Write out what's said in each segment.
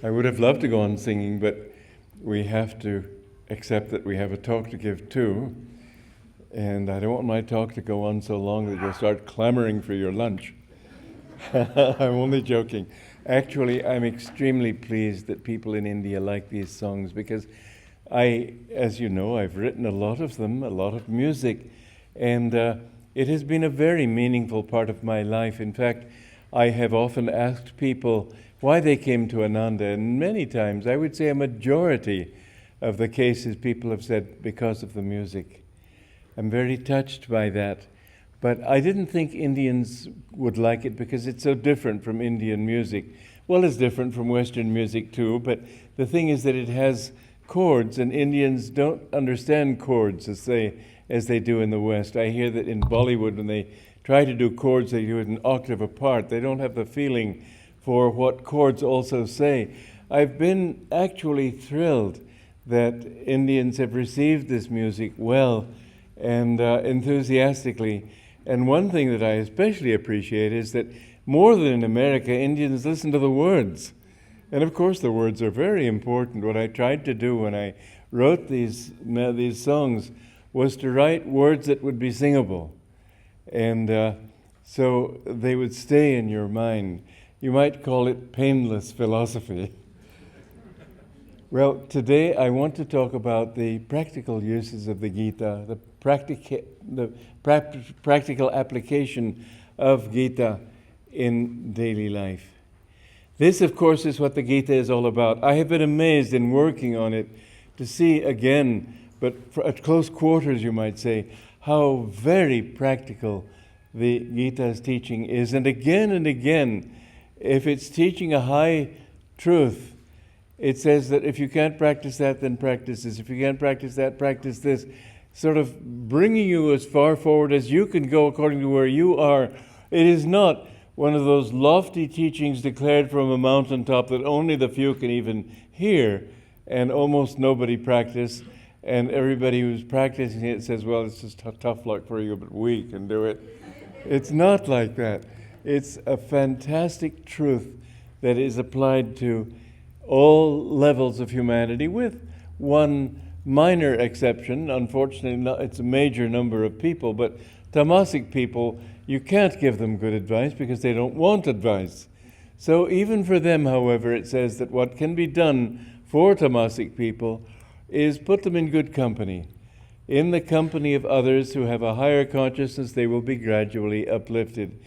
I would have loved to go on singing, but we have to accept that we have a talk to give too. And I don't want my talk to go on so long that you'll start clamoring for your lunch. I'm only joking. Actually, I'm extremely pleased that people in India like these songs because as you know, I've written a lot of them, a lot of music, and it has been a very meaningful part of my life. In fact, I have often asked people why they came to Ananda, and many times, I would say a majority of the cases, people have said because of the music. I'm very touched by that. But I didn't think Indians would like it because it's so different from Indian music. Well, it's different from Western music too, but the thing is that it has chords, and Indians don't understand chords as they do in the West. I hear that in Bollywood, when they try to do chords, they do it an octave apart. They don't have the feeling for what chords also say. I've been actually thrilled that Indians have received this music well and enthusiastically. And one thing that I especially appreciate is that more than in America, Indians listen to the words. And of course the words are very important. What I tried to do when I wrote these songs was to write words that would be singable. And so they would stay in your mind. You might call it painless philosophy. Well, today I want to talk about the practical uses of the Gita, the practical application of Gita in daily life. This, of course, is what the Gita is all about. I have been amazed in working on it to see again, but at close quarters, you might say, how very practical the Gita's teaching is. And again, if it's teaching a high truth, it says that if you can't practice that, then practice this. If you can't practice that, practice this. Sort of bringing you as far forward as you can go according to where you are. It is not one of those lofty teachings declared from a mountaintop that only the few can even hear and almost nobody practice. And everybody who's practicing it says, well, it's just tough luck for you, but we can do it. It's not like that. It's a fantastic truth that is applied to all levels of humanity, with one minor exception. Unfortunately, it's a major number of people, but tamasic people, you can't give them good advice because they don't want advice. So even for them, however, it says that what can be done for tamasic people is put them in good company. In the company of others who have a higher consciousness, they will be gradually uplifted.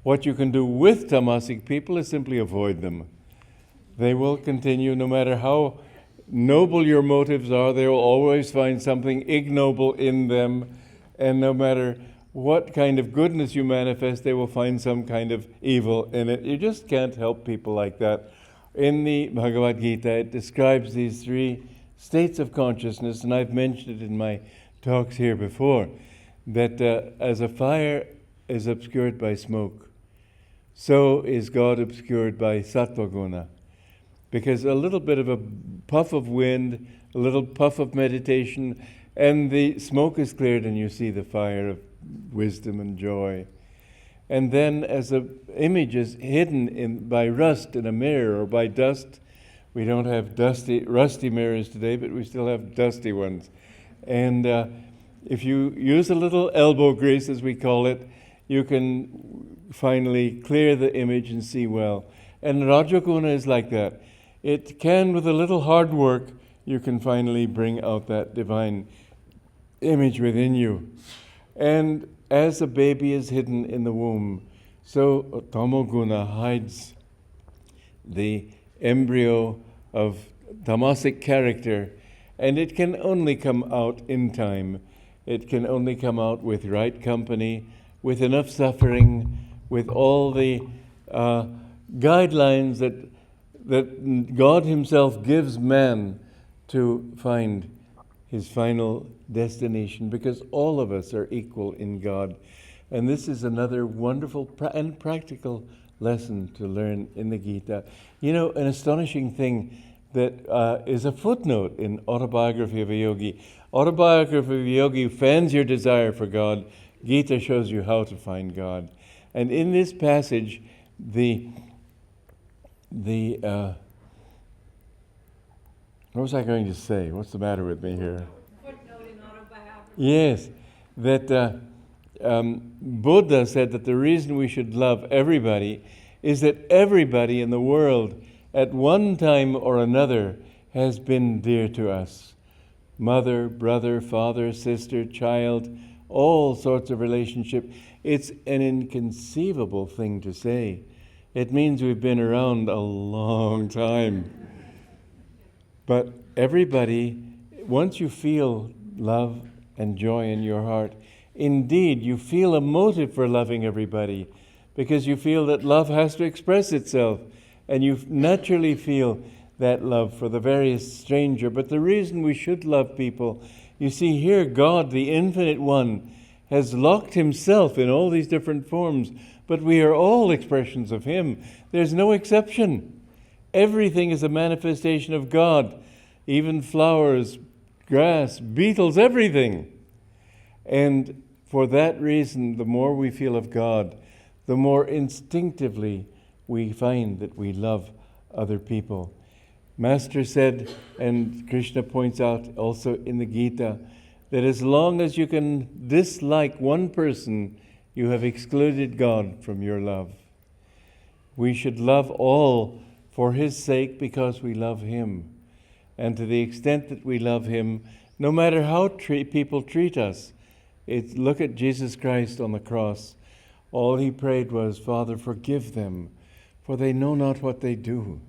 What you can do with tamasic people is simply avoid them. They will continue, no matter how noble your motives are, they will always find something ignoble in them. And no matter what kind of goodness you manifest, they will find some kind of evil in it. You just can't help people like that. In the Bhagavad Gita, it describes these three states of consciousness, and I've mentioned it in my talks here before, that as a fire is obscured by smoke, so is God obscured by sattva guna. Because a little bit of a puff of wind, a little puff of meditation, and the smoke is cleared and you see the fire of wisdom and joy. And then as the image is hidden by rust in a mirror or by dust, we don't have rusty mirrors today, but we still have dusty ones. And if you use a little elbow grease, as we call it, you can finally clear the image and see well. And Rajaguna is like that. It can, with a little hard work, you can finally bring out that divine image within you. And as a baby is hidden in the womb, so Tamoguna hides the embryo of tamasic character, and it can only come out in time. It can only come out with right company, with enough suffering, with all the guidelines that God Himself gives man to find his final destination, because all of us are equal in God. And this is another wonderful and practical lesson to learn in the Gita. You know, an astonishing thing that is a footnote in Autobiography of a Yogi. Autobiography of a Yogi fans your desire for God. Gita shows you how to find God. And in this passage, the What was I going to say? What's the matter with me here? Footnote in autobiography. Yes, that Buddha said that the reason we should love everybody is that everybody in the world at one time or another has been dear to us. Mother, brother, father, sister, child, all sorts of relationship. It's an inconceivable thing to say. It means we've been around a long time. But everybody, once you feel love and joy in your heart, indeed you feel a motive for loving everybody, because you feel that love has to express itself, and you naturally feel that love for the various stranger. But the reason we should love people, you see here, God, the Infinite One, has locked himself in all these different forms, but we are all expressions of him. There's no exception. Everything is a manifestation of God, even flowers, grass, beetles, everything. And for that reason, the more we feel of God, the more instinctively we find that we love other people. Master said, and Krishna points out also in the Gita, that as long as you can dislike one person, you have excluded God from your love. We should love all for his sake because we love him. And to the extent that we love him, no matter how people treat us, look at Jesus Christ on the cross. All he prayed was, Father, forgive them, for they know not what they do.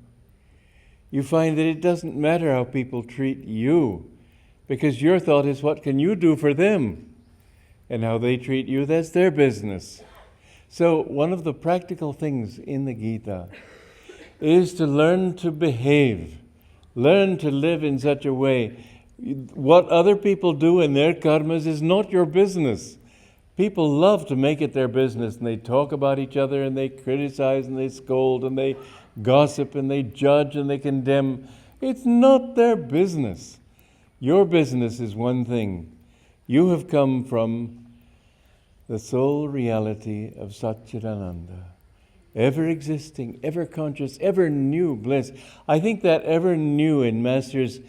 You find that it doesn't matter how people treat you, because your thought is, what can you do for them? And how they treat you, that's their business. So one of the practical things in the Gita is to learn to behave, learn to live in such a way. What other people do in their karmas is not your business. People love to make it their business, and they talk about each other, and they criticize, and they scold, and they gossip, and they judge, and they condemn. It's not their business. Your business is one thing. You have come from the sole reality of Satchidananda, ever existing, ever conscious, ever new bliss. I think that ever new in Master's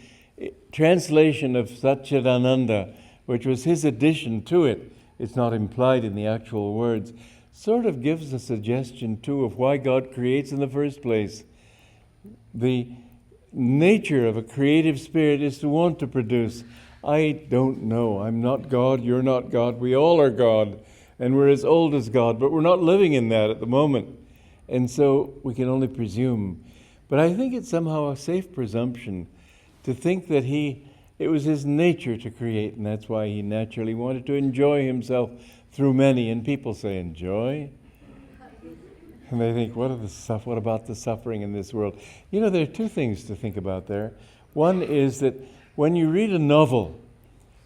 translation of Satchidananda, which was his addition to it, it's not implied in the actual words, sort of gives a suggestion too of why God creates in the first place. The nature of a creative spirit is to want to produce. I don't know. I'm not God. You're not God. We all are God. And we're as old as God. But we're not living in that at the moment. And so we can only presume. But I think it's somehow a safe presumption to think that it was his nature to create. And that's why he naturally wanted to enjoy himself through many. And people say, enjoy? And they think, what about the suffering in this world? You know, there are two things to think about there. One is that when you read a novel,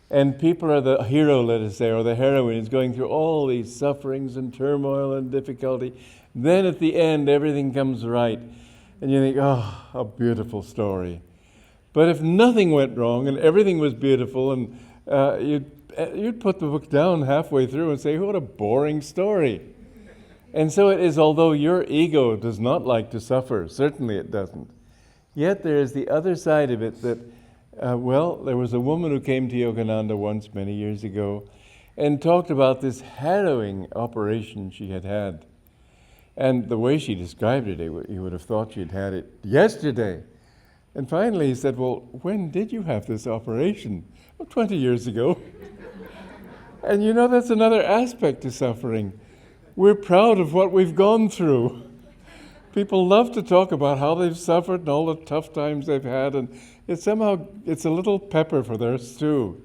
and people are the hero, let us say, or the heroine is going through all these sufferings and turmoil and difficulty, then at the end everything comes right. And you think, oh, a beautiful story. But if nothing went wrong and everything was beautiful, and you'd put the book down halfway through and say, what a boring story. And so it is, although your ego does not like to suffer, certainly it doesn't, yet there is the other side of it that, there was a woman who came to Yogananda once, many years ago, and talked about this harrowing operation she had had. And the way she described it, you would have thought she'd had it yesterday. And finally he said, well, when did you have this operation? Well, 20 years ago. And you know, that's another aspect to suffering. We're proud of what we've gone through. People love to talk about how they've suffered and all the tough times they've had, and it's a little pepper for their stew.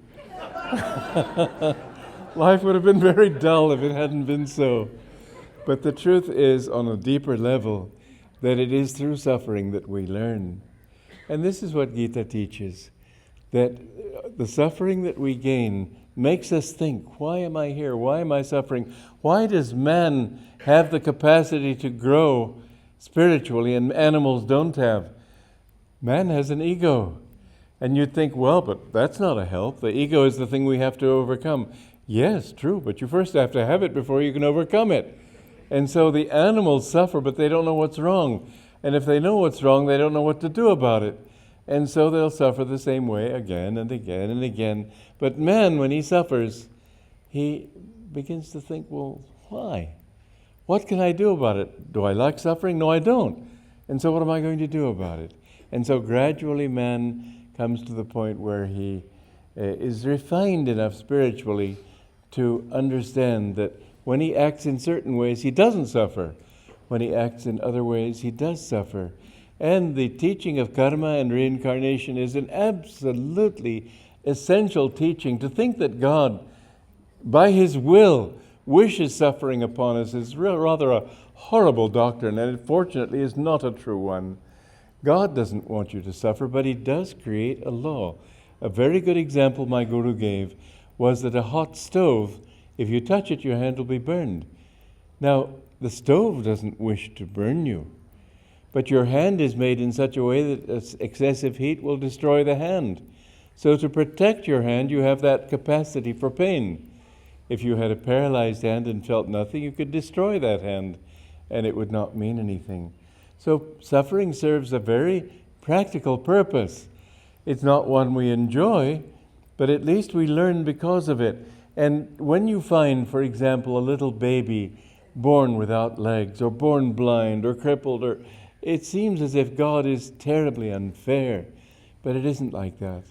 Life would have been very dull if it hadn't been so. But the truth is, on a deeper level, that it is through suffering that we learn. And this is what Gita teaches, that the suffering that we gain makes us think, why am I here? Why am I suffering? Why does man have the capacity to grow spiritually and animals don't have? Man has an ego. And you'd think, well, but that's not a help. The ego is the thing we have to overcome. Yes, true, but you first have to have it before you can overcome it. And so the animals suffer, but they don't know what's wrong. And if they know what's wrong, they don't know what to do about it. And so they'll suffer the same way again and again and again. But man, when he suffers, he begins to think, well, why? What can I do about it? Do I like suffering? No, I don't. And so what am I going to do about it? And so gradually man comes to the point where he is refined enough spiritually to understand that when he acts in certain ways, he doesn't suffer. When he acts in other ways, he does suffer. And the teaching of karma and reincarnation is an absolutely essential teaching. To think that God, by His will, wishes suffering upon us is rather a horrible doctrine, and it fortunately is not a true one. God doesn't want you to suffer, but He does create a law. A very good example my Guru gave was that a hot stove, if you touch it, your hand will be burned. Now, the stove doesn't wish to burn you, but your hand is made in such a way that excessive heat will destroy the hand. So to protect your hand, you have that capacity for pain. If you had a paralyzed hand and felt nothing, you could destroy that hand, and it would not mean anything. So suffering serves a very practical purpose. It's not one we enjoy, but at least we learn because of it. And when you find, for example, a little baby born without legs, or born blind, or crippled, or it seems as if God is terribly unfair, but it isn't like that.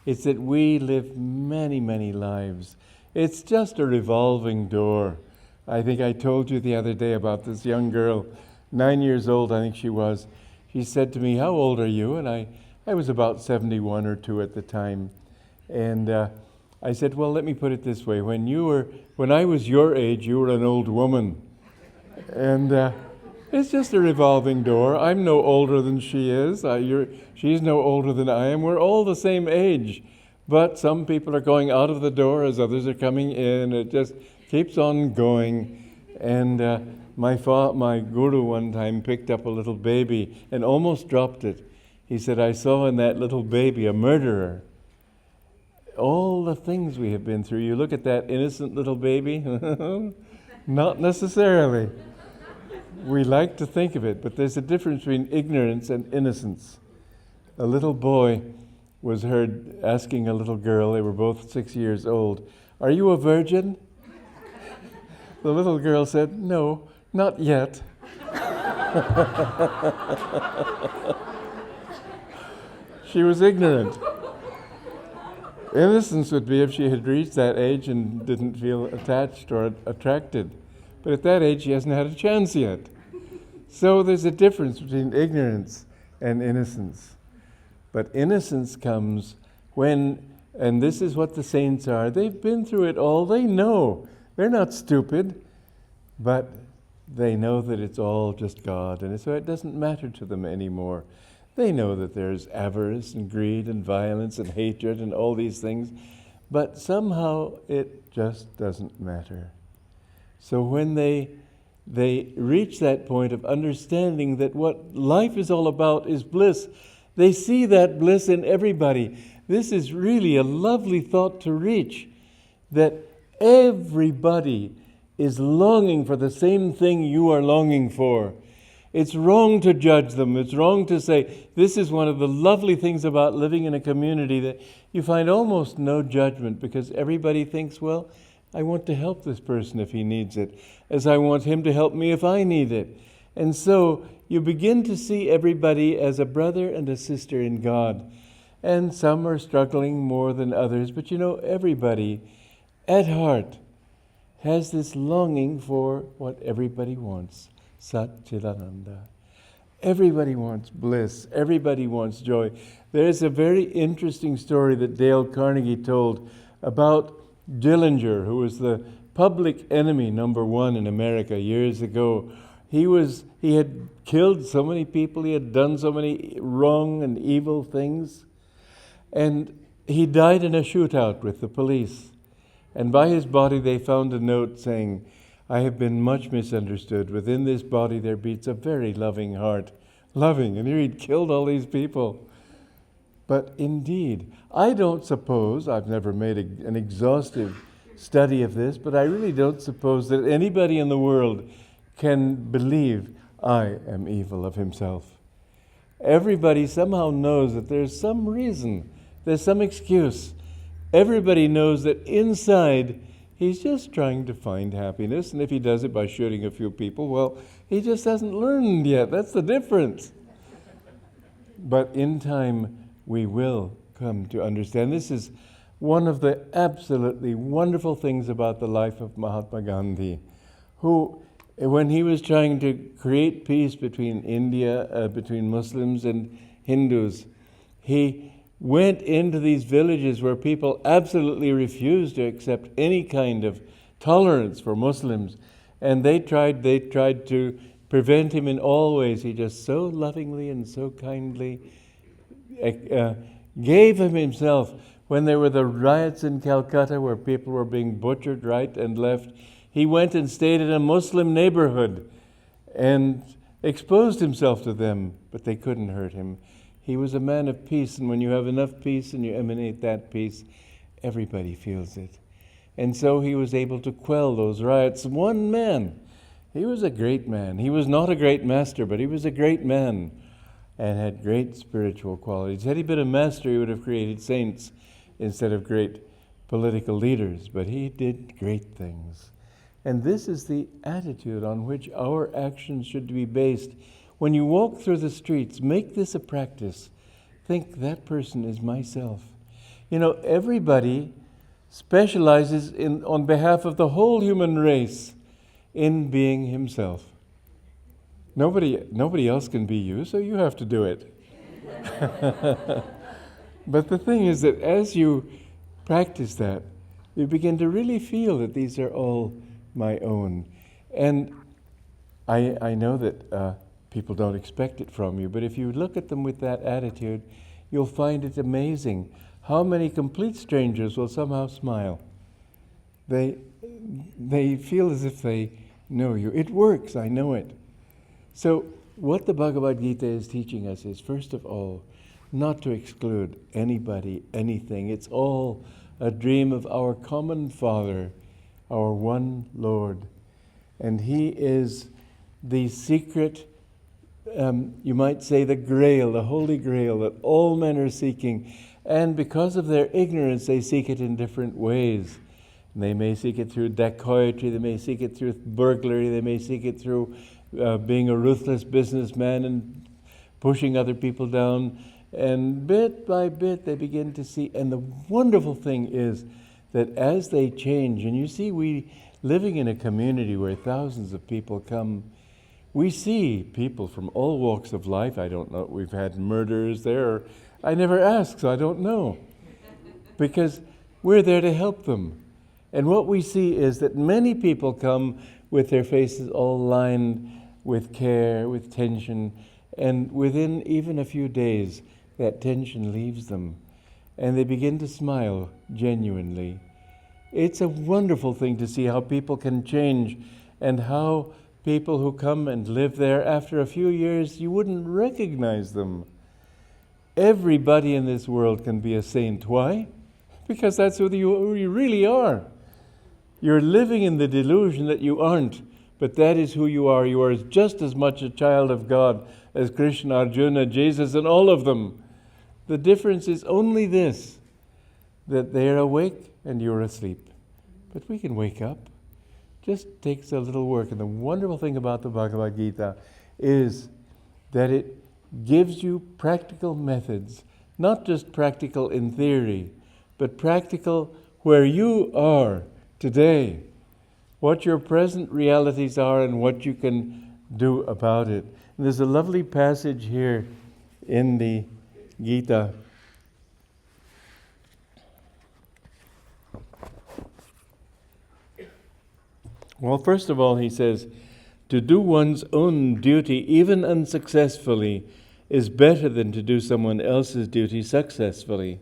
It's that we live many, many lives. It's just a revolving door. I think I told you the other day about this young girl, 9 years old, I think she was. She said to me, "How old are you?" And I was about 71 or 2 at the time. And I said, "Well, let me put it this way. When I was your age, you were an old woman." And it's just a revolving door. I'm no older than she is. She's no older than I am. We're all the same age. But some people are going out of the door as others are coming in. It just keeps on going. And my guru one time picked up a little baby and almost dropped it. He said, "I saw in that little baby a murderer." All the things we have been through. You look at that innocent little baby. Not necessarily. We like to think of it, but there's a difference between ignorance and innocence. A little boy was heard asking a little girl, they were both 6 years old, "Are you a virgin?" The little girl said, "No, not yet." She was ignorant. Innocence would be if she had reached that age and didn't feel attached or attracted. But at that age, she hasn't had a chance yet. So there's a difference between ignorance and innocence. But innocence comes when, and this is what the saints are, they've been through it all, they know. They're not stupid, but they know that it's all just God, and so it doesn't matter to them anymore. They know that there's avarice and greed and violence and hatred and all these things, but somehow it just doesn't matter. So when they reach that point of understanding that what life is all about is bliss, they see that bliss in everybody. This is really a lovely thought to reach, that everybody is longing for the same thing you are longing for. It's wrong to judge them. It's wrong to say, this is one of the lovely things about living in a community, that you find almost no judgment, because everybody thinks, well, I want to help this person if he needs it, as I want him to help me if I need it. And so you begin to see everybody as a brother and a sister in God. And some are struggling more than others, but everybody at heart has this longing for what everybody wants. Sat Chit Ananda. Everybody wants bliss. Everybody wants joy. There is a very interesting story that Dale Carnegie told about Dillinger, who was the public enemy number 1 in America years ago. He had killed so many people. He had done so many wrong and evil things. And he died in a shootout with the police. And by his body they found a note saying, "I have been much misunderstood. Within this body there beats a very loving heart." Loving. And here he'd killed all these people. But indeed, I don't suppose, I've never made an exhaustive study of this, but I really don't suppose that anybody in the world can believe I am evil of himself. Everybody somehow knows that there's some reason, there's some excuse. Everybody knows that inside he's just trying to find happiness, and if he does it by shooting a few people, well, he just hasn't learned yet. That's the difference. But in time, we will come to understand. This is one of the absolutely wonderful things about the life of Mahatma Gandhi, who, when he was trying to create peace between India, between Muslims and Hindus, he went into these villages where people absolutely refused to accept any kind of tolerance for Muslims, and they tried to prevent him in all ways. He just so lovingly and so kindly gave him himself. When there were the riots in Calcutta where people were being butchered right and left, he went and stayed in a Muslim neighborhood and exposed himself to them, but they couldn't hurt him. He was a man of peace, and when you have enough peace and you emanate that peace, everybody feels it. And so he was able to quell those riots. One man. He was a great man. He was not a great master, but he was a great man and had great spiritual qualities. Had he been a master, he would have created saints instead of great political leaders, but he did great things. And this is the attitude on which our actions should be based. When you walk through the streets, make this a practice. Think, that person is myself. You know, everybody specializes on behalf of the whole human race in being himself. Nobody else can be you, so you have to do it. But the thing is that as you practice that, you begin to really feel that these are all my own. And I know that people don't expect it from you, but if you look at them with that attitude, you'll find it amazing how many complete strangers will somehow smile. They feel as if they know you. It works, I know it. So what the Bhagavad Gita is teaching us is, first of all, not to exclude anybody, anything. It's all a dream of our common Father, our one Lord. And He is the secret, you might say the Grail, the Holy Grail that all men are seeking. And because of their ignorance, they seek it in different ways. They may seek it through dacoity, they may seek it through burglary, they may seek it through being a ruthless businessman and pushing other people down. And bit by bit they begin to see. And the wonderful thing is that as they change, and you see, we living in a community where thousands of people come, we see people from all walks of life. I don't know, we've had murderers there. I never ask, so I don't know. Because we're there to help them. And what we see is that many people come with their faces all lined with care, with tension, and within even a few days, that tension leaves them, and they begin to smile genuinely. It's a wonderful thing to see how people can change, and how people who come and live there, after a few years, you wouldn't recognize them. Everybody in this world can be a saint. Why? Because that's who you really are. You're living in the delusion that you aren't, but that is who you are. You are just as much a child of God as Krishna, Arjuna, Jesus, and all of them. The difference is only this, that they're awake and you're asleep. But we can wake up. Just takes a little work. And the wonderful thing about the Bhagavad Gita is that it gives you practical methods, not just practical in theory, but practical where you are today, what your present realities are and what you can do about it. And there's a lovely passage here in the Gita. Well, first of all, he says, to do one's own duty, even unsuccessfully, is better than to do someone else's duty successfully.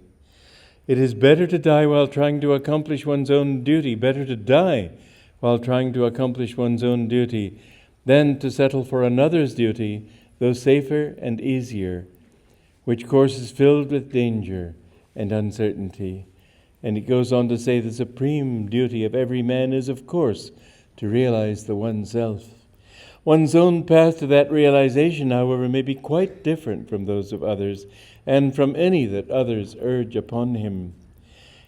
It is better to die while trying to accomplish one's own duty, better to die while trying to accomplish one's own duty, than to settle for another's duty, though safer and easier, which course is filled with danger and uncertainty. And it goes on to say the supreme duty of every man is, of course, to realize the oneself. One's own path to that realization, however, may be quite different from those of others, and from any that others urge upon him.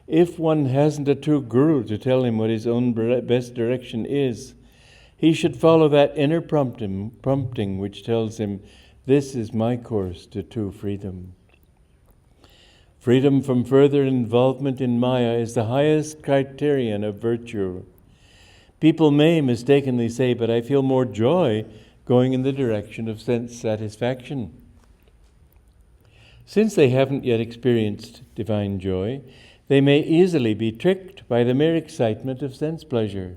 If one hasn't a true guru to tell him what his own best direction is, he should follow that inner prompting which tells him, this is my course to true freedom. Freedom from further involvement in Maya is the highest criterion of virtue. People may mistakenly say, but I feel more joy going in the direction of sense satisfaction. Since they haven't yet experienced divine joy, they may easily be tricked by the mere excitement of sense pleasure.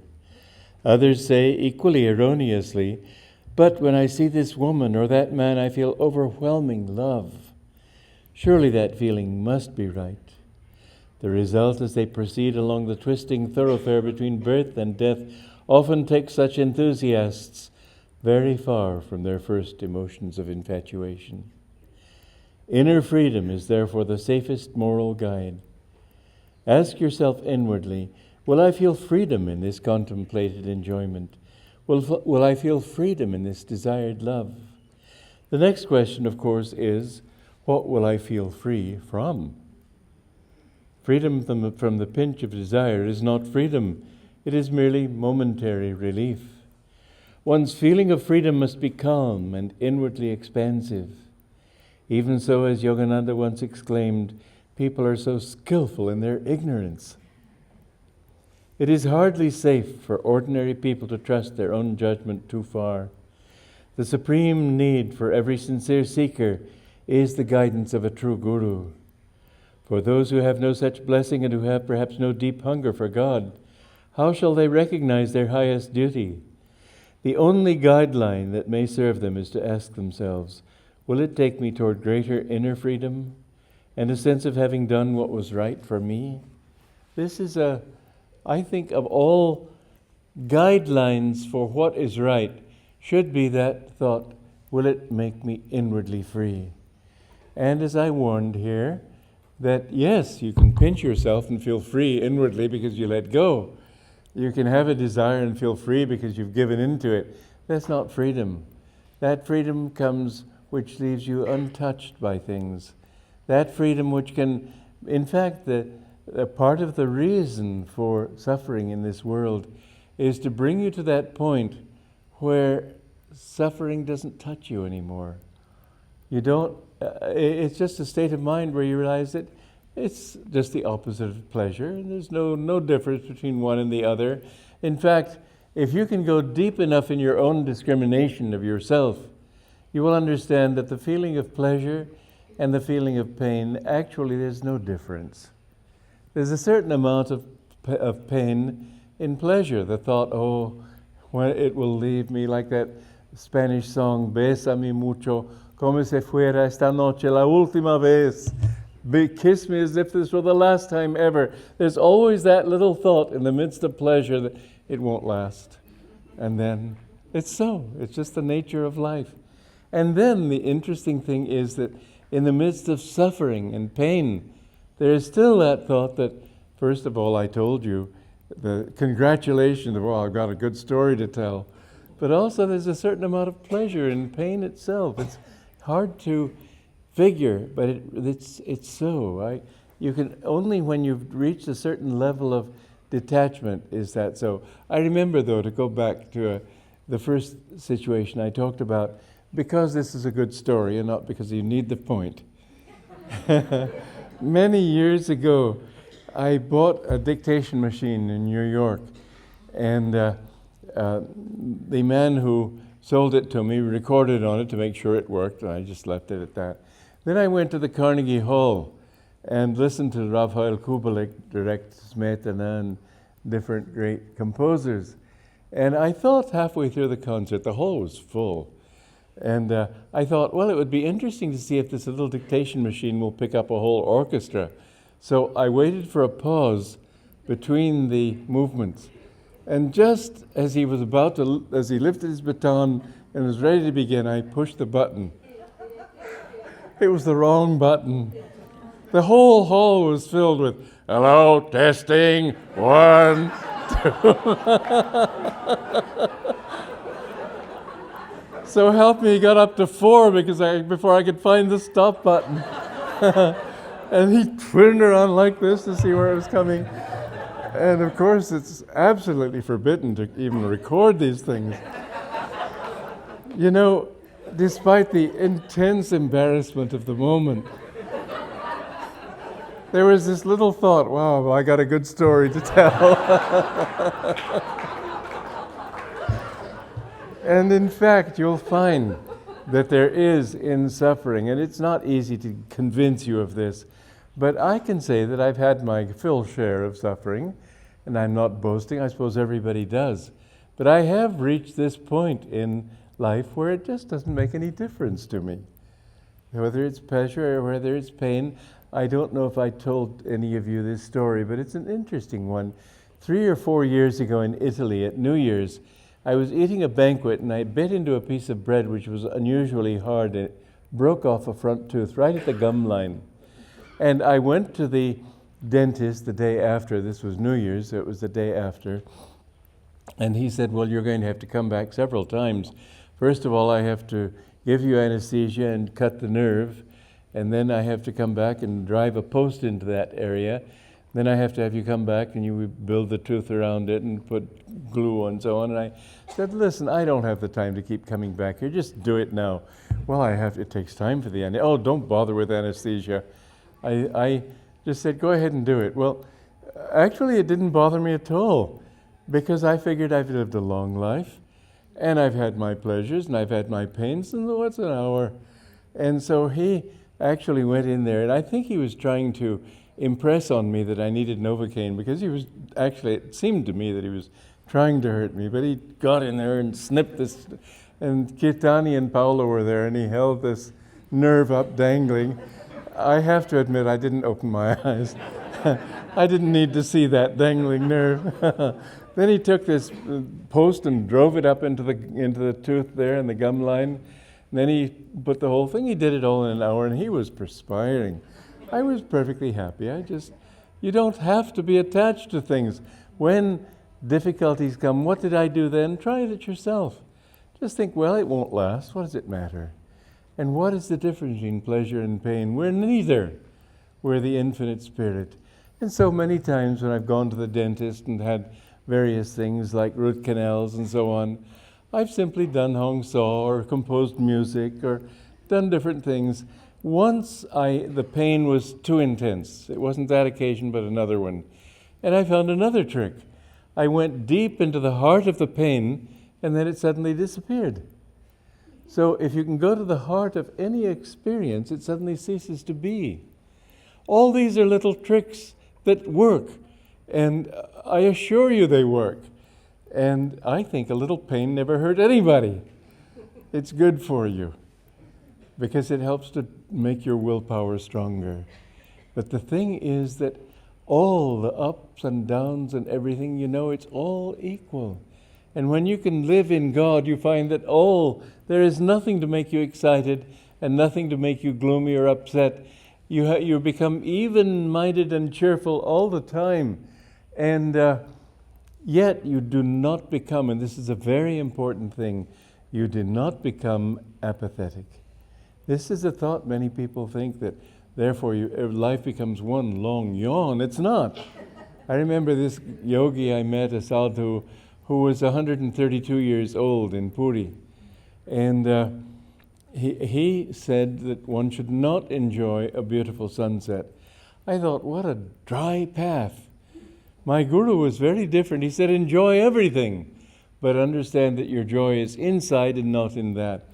Others say, equally erroneously, but when I see this woman or that man, I feel overwhelming love. Surely that feeling must be right. The result, as they proceed along the twisting thoroughfare between birth and death, often takes such enthusiasts very far from their first emotions of infatuation. Inner freedom is therefore the safest moral guide. Ask yourself inwardly, will I feel freedom in this contemplated enjoyment? Will I feel freedom in this desired love? The next question, of course, is, what will I feel free from? Freedom from the pinch of desire is not freedom. It is merely momentary relief. One's feeling of freedom must be calm and inwardly expansive. Even so, as Yogananda once exclaimed, people are so skillful in their ignorance. It is hardly safe for ordinary people to trust their own judgment too far. The supreme need for every sincere seeker is the guidance of a true guru. For those who have no such blessing and who have perhaps no deep hunger for God, how shall they recognize their highest duty? The only guideline that may serve them is to ask themselves, will it take me toward greater inner freedom and a sense of having done what was right for me? This is I think of all guidelines for what is right, should be that thought, will it make me inwardly free? And as I warned here, that yes, you can pinch yourself and feel free inwardly because you let go. You can have a desire and feel free because you've given into it. That's not freedom. That freedom comes which leaves you untouched by things. That freedom which can, in fact, the part of the reason for suffering in this world is to bring you to that point where suffering doesn't touch you anymore. You don't, it's just a state of mind where you realize that it's just the opposite of pleasure, and there's no difference between one and the other. In fact, if you can go deep enough in your own discrimination of yourself, you will understand that the feeling of pleasure and the feeling of pain, actually there's no difference. There's a certain amount of pain in pleasure, the thought, oh, when it will leave me, like that Spanish song, Bésame mucho, como si fuera esta noche la última vez. Kiss me as if this were the last time ever. There's always that little thought in the midst of pleasure that it won't last. And then it's so. It's just the nature of life. And then the interesting thing is that in the midst of suffering and pain, there is still that thought that, first of all, I told you, the congratulations of, oh, I've got a good story to tell. But also there's a certain amount of pleasure in pain itself. It's hard to figure, but it's so. Right? You can only when you've reached a certain level of detachment is that so. I remember, though, to go back to the first situation I talked about, because this is a good story and not because you need the point. Many years ago, I bought a dictation machine in New York, and the man who sold it to me recorded on it to make sure it worked, and I just left it at that. Then I went to the Carnegie Hall and listened to Raphael Kubelik direct Smetana and different great composers. And I thought halfway through the concert, the hall was full. And I thought, well, it would be interesting to see if this little dictation machine will pick up a whole orchestra. So I waited for a pause between the movements. And just as he lifted his baton and was ready to begin, I pushed the button. It was the wrong button. The whole hall was filled with, hello, testing, 1, 2. So help me, he got up to 4 before I could find the stop button. And he turned around like this to see where it was coming. And of course, it's absolutely forbidden to even record these things. You know, despite the intense embarrassment of the moment, there was this little thought, wow, I got a good story to tell. And in fact, you'll find that there is in suffering, and it's not easy to convince you of this, but I can say that I've had my full share of suffering, and I'm not boasting, I suppose everybody does. But I have reached this point in life where it just doesn't make any difference to me. Whether it's pleasure or whether it's pain, I don't know if I told any of you this story, but it's an interesting one. 3 or 4 years ago in Italy at New Year's, I was eating a banquet and I bit into a piece of bread which was unusually hard and it broke off a front tooth right at the gum line. And I went to the dentist the day after. This was New Year's, so it was the day after. And he said, well, you're going to have to come back several times. First of all, I have to give you anesthesia and cut the nerve. And then I have to come back and drive a post into that area. Then I have to have you come back and you build the tooth around it and put glue and so on. And I said, listen, I don't have the time to keep coming back here. Just do it now. Well, it takes time for the anesthesia. Oh, don't bother with anesthesia. I just said, go ahead and do it. Well, actually, it didn't bother me at all because I figured I've lived a long life and I've had my pleasures and I've had my pains, and what's an hour? And so he actually went in there, and I think he was trying to impress on me that I needed Novocaine because it seemed to me that he was trying to hurt me, but he got in there and snipped this, and Kirtani and Paolo were there, and he held this nerve up dangling. I have to admit, I didn't open my eyes. I didn't need to see that dangling nerve. Then he took this post and drove it up into the tooth there in the gum line. And then he put the whole thing. He did it all in an hour, and he was perspiring. I was perfectly happy. You don't have to be attached to things. When difficulties come, what did I do then? Try it yourself. Just think, well, it won't last. What does it matter? And what is the difference between pleasure and pain? We're neither. We're the infinite spirit. And so many times when I've gone to the dentist and had various things like root canals and so on, I've simply done Hong Saw or composed music or done different things. Once the pain was too intense. It wasn't that occasion, but another one. And I found another trick. I went deep into the heart of the pain, and then it suddenly disappeared. So if you can go to the heart of any experience, it suddenly ceases to be. All these are little tricks that work, and I assure you they work. And I think a little pain never hurt anybody. It's good for you because it helps to make your willpower stronger. But the thing is that all the ups and downs and everything, it's all equal. And when you can live in God, you find that there is nothing to make you excited and nothing to make you gloomy or upset. You become even-minded and cheerful all the time. And yet you do not become, and this is a very important thing, you do not become apathetic. This is a thought many people think that therefore life becomes one long yawn. It's not. I remember this yogi I met, a sadhu, who was 132 years old in Puri. And he said that one should not enjoy a beautiful sunset. I thought, what a dry path. My guru was very different. He said, enjoy everything, but understand that your joy is inside and not in that.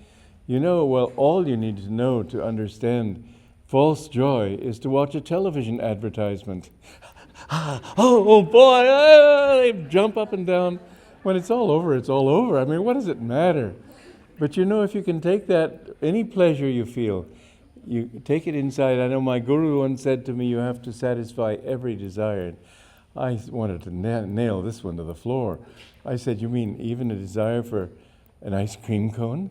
All you need to know to understand false joy is to watch a television advertisement. Oh boy, they jump up and down. When it's all over, it's all over. I mean, what does it matter? But if you can take that, any pleasure you feel, you take it inside. I know my guru once said to me, you have to satisfy every desire. I wanted to nail this one to the floor. I said, you mean even a desire for an ice cream cone?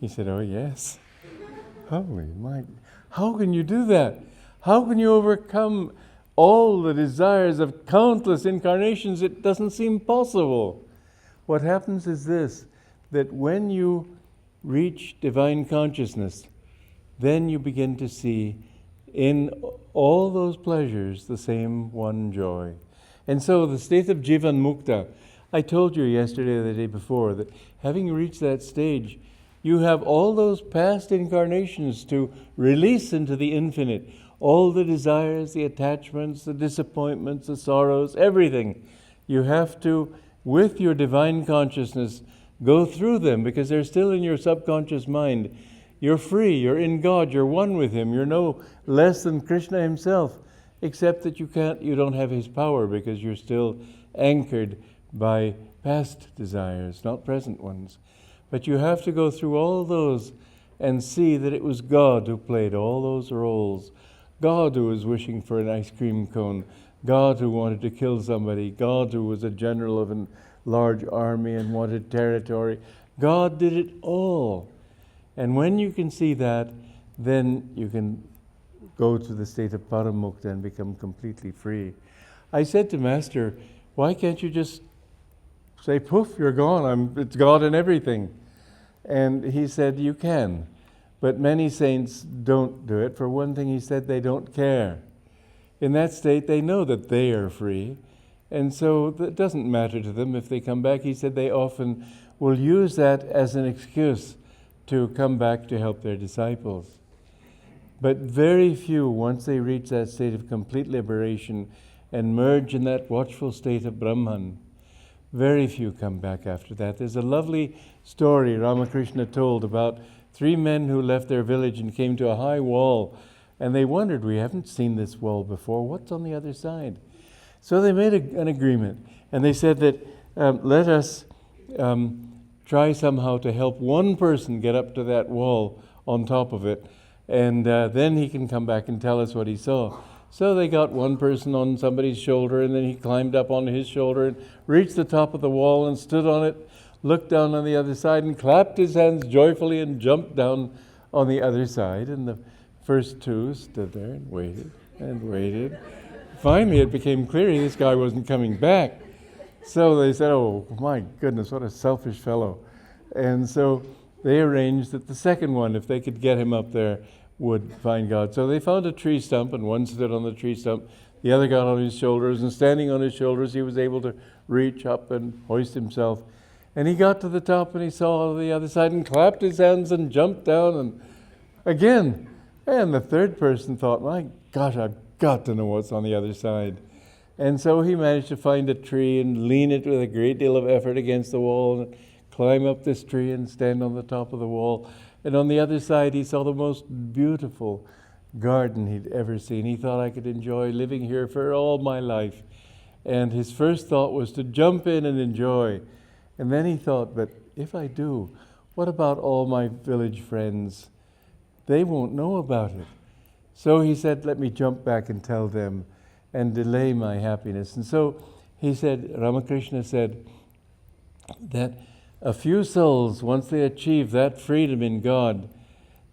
He said, oh yes. Holy my, how can you do that? How can you overcome all the desires of countless incarnations? It doesn't seem possible. What happens is this, that when you reach divine consciousness, then you begin to see in all those pleasures the same one joy. And so the state of Jivan Mukta, I told you yesterday or the day before that having reached that stage, you have all those past incarnations to release into the infinite. All the desires, the attachments, the disappointments, the sorrows, everything. You have to, with your divine consciousness, go through them because they're still in your subconscious mind. You're free, you're in God, you're one with Him. You're no less than Krishna Himself, except that you don't have His power because you're still anchored by past desires, not present ones. But you have to go through all those and see that it was God who played all those roles. God who was wishing for an ice cream cone. God who wanted to kill somebody. God who was a general of a large army and wanted territory. God did it all. And when you can see that, then you can go to the state of Param Mukta and become completely free. I said to Master, why can't you just say, poof, you're gone. It's God in everything. And he said, you can. But many saints don't do it. For one thing, he said, they don't care. In that state, they know that they are free. And so it doesn't matter to them if they come back. He said they often will use that as an excuse to come back to help their disciples. But very few, once they reach that state of complete liberation and merge in that watchful state of Brahman, very few come back after that. There's a lovely story Ramakrishna told about 3 men who left their village and came to a high wall, and they wondered, we haven't seen this wall before, what's on the other side? So they made an agreement, and they said that let us try somehow to help one person get up to that wall on top of it, and then he can come back and tell us what he saw. So they got one person on somebody's shoulder, and then he climbed up on his shoulder and reached the top of the wall and stood on it, looked down on the other side and clapped his hands joyfully and jumped down on the other side. And the first 2 stood there and waited and waited. Finally, it became clear this guy wasn't coming back. So they said, oh, my goodness, what a selfish fellow. And so they arranged that the second one, if they could get him up there, would find God. So they found a tree stump, and one stood on the tree stump. The other got on his shoulders, and standing on his shoulders, he was able to reach up and hoist himself. And he got to the top, and he saw the other side, and clapped his hands and jumped down, and again. And the third person thought, my gosh, I've got to know what's on the other side. And so he managed to find a tree and lean it with a great deal of effort against the wall, and climb up this tree and stand on the top of the wall. And on the other side, he saw the most beautiful garden he'd ever seen. He thought, I could enjoy living here for all my life. And his first thought was to jump in and enjoy. And then he thought, but if I do, what about all my village friends? They won't know about it. So he said, let me jump back and tell them and delay my happiness. And so he said, Ramakrishna said that a few souls, once they achieve that freedom in God,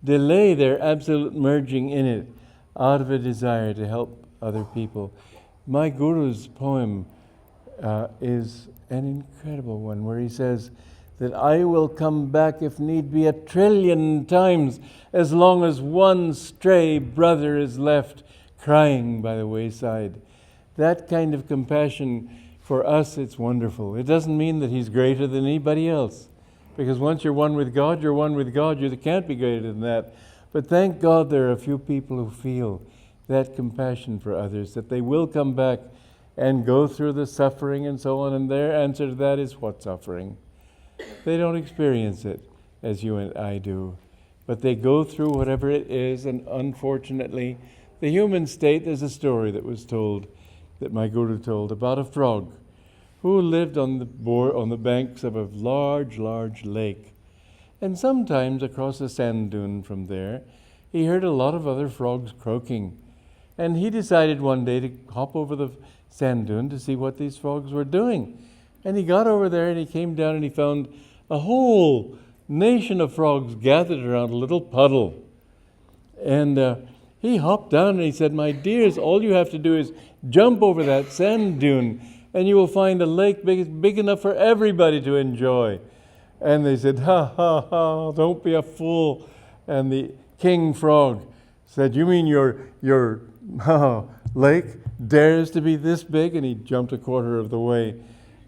delay their absolute merging in it out of a desire to help other people. My Guru's poem is an incredible one where he says that I will come back if need be 1 trillion times as long as one stray brother is left crying by the wayside. That kind of compassion, for us, it's wonderful. It doesn't mean that he's greater than anybody else. Because once you're one with God, you're one with God. You can't be greater than that. But thank God there are a few people who feel that compassion for others, that they will come back and go through the suffering and so on. And their answer to that is, what suffering? They don't experience it as you and I do. But they go through whatever it is. And unfortunately, the human state, there's a story that was told, that my Guru told, about a frog who lived on the banks of a large, large lake. And sometimes across a sand dune from there, he heard a lot of other frogs croaking. And he decided one day to hop over the sand dune to see what these frogs were doing. And he got over there and he came down and he found a whole nation of frogs gathered around a little puddle. And he hopped down and he said, my dears, all you have to do is jump over that sand dune and you will find a lake big enough for everybody to enjoy. And they said, ha, ha, ha, don't be a fool. And the king frog said, you mean your lake dares to be this big? And he jumped a quarter of the way.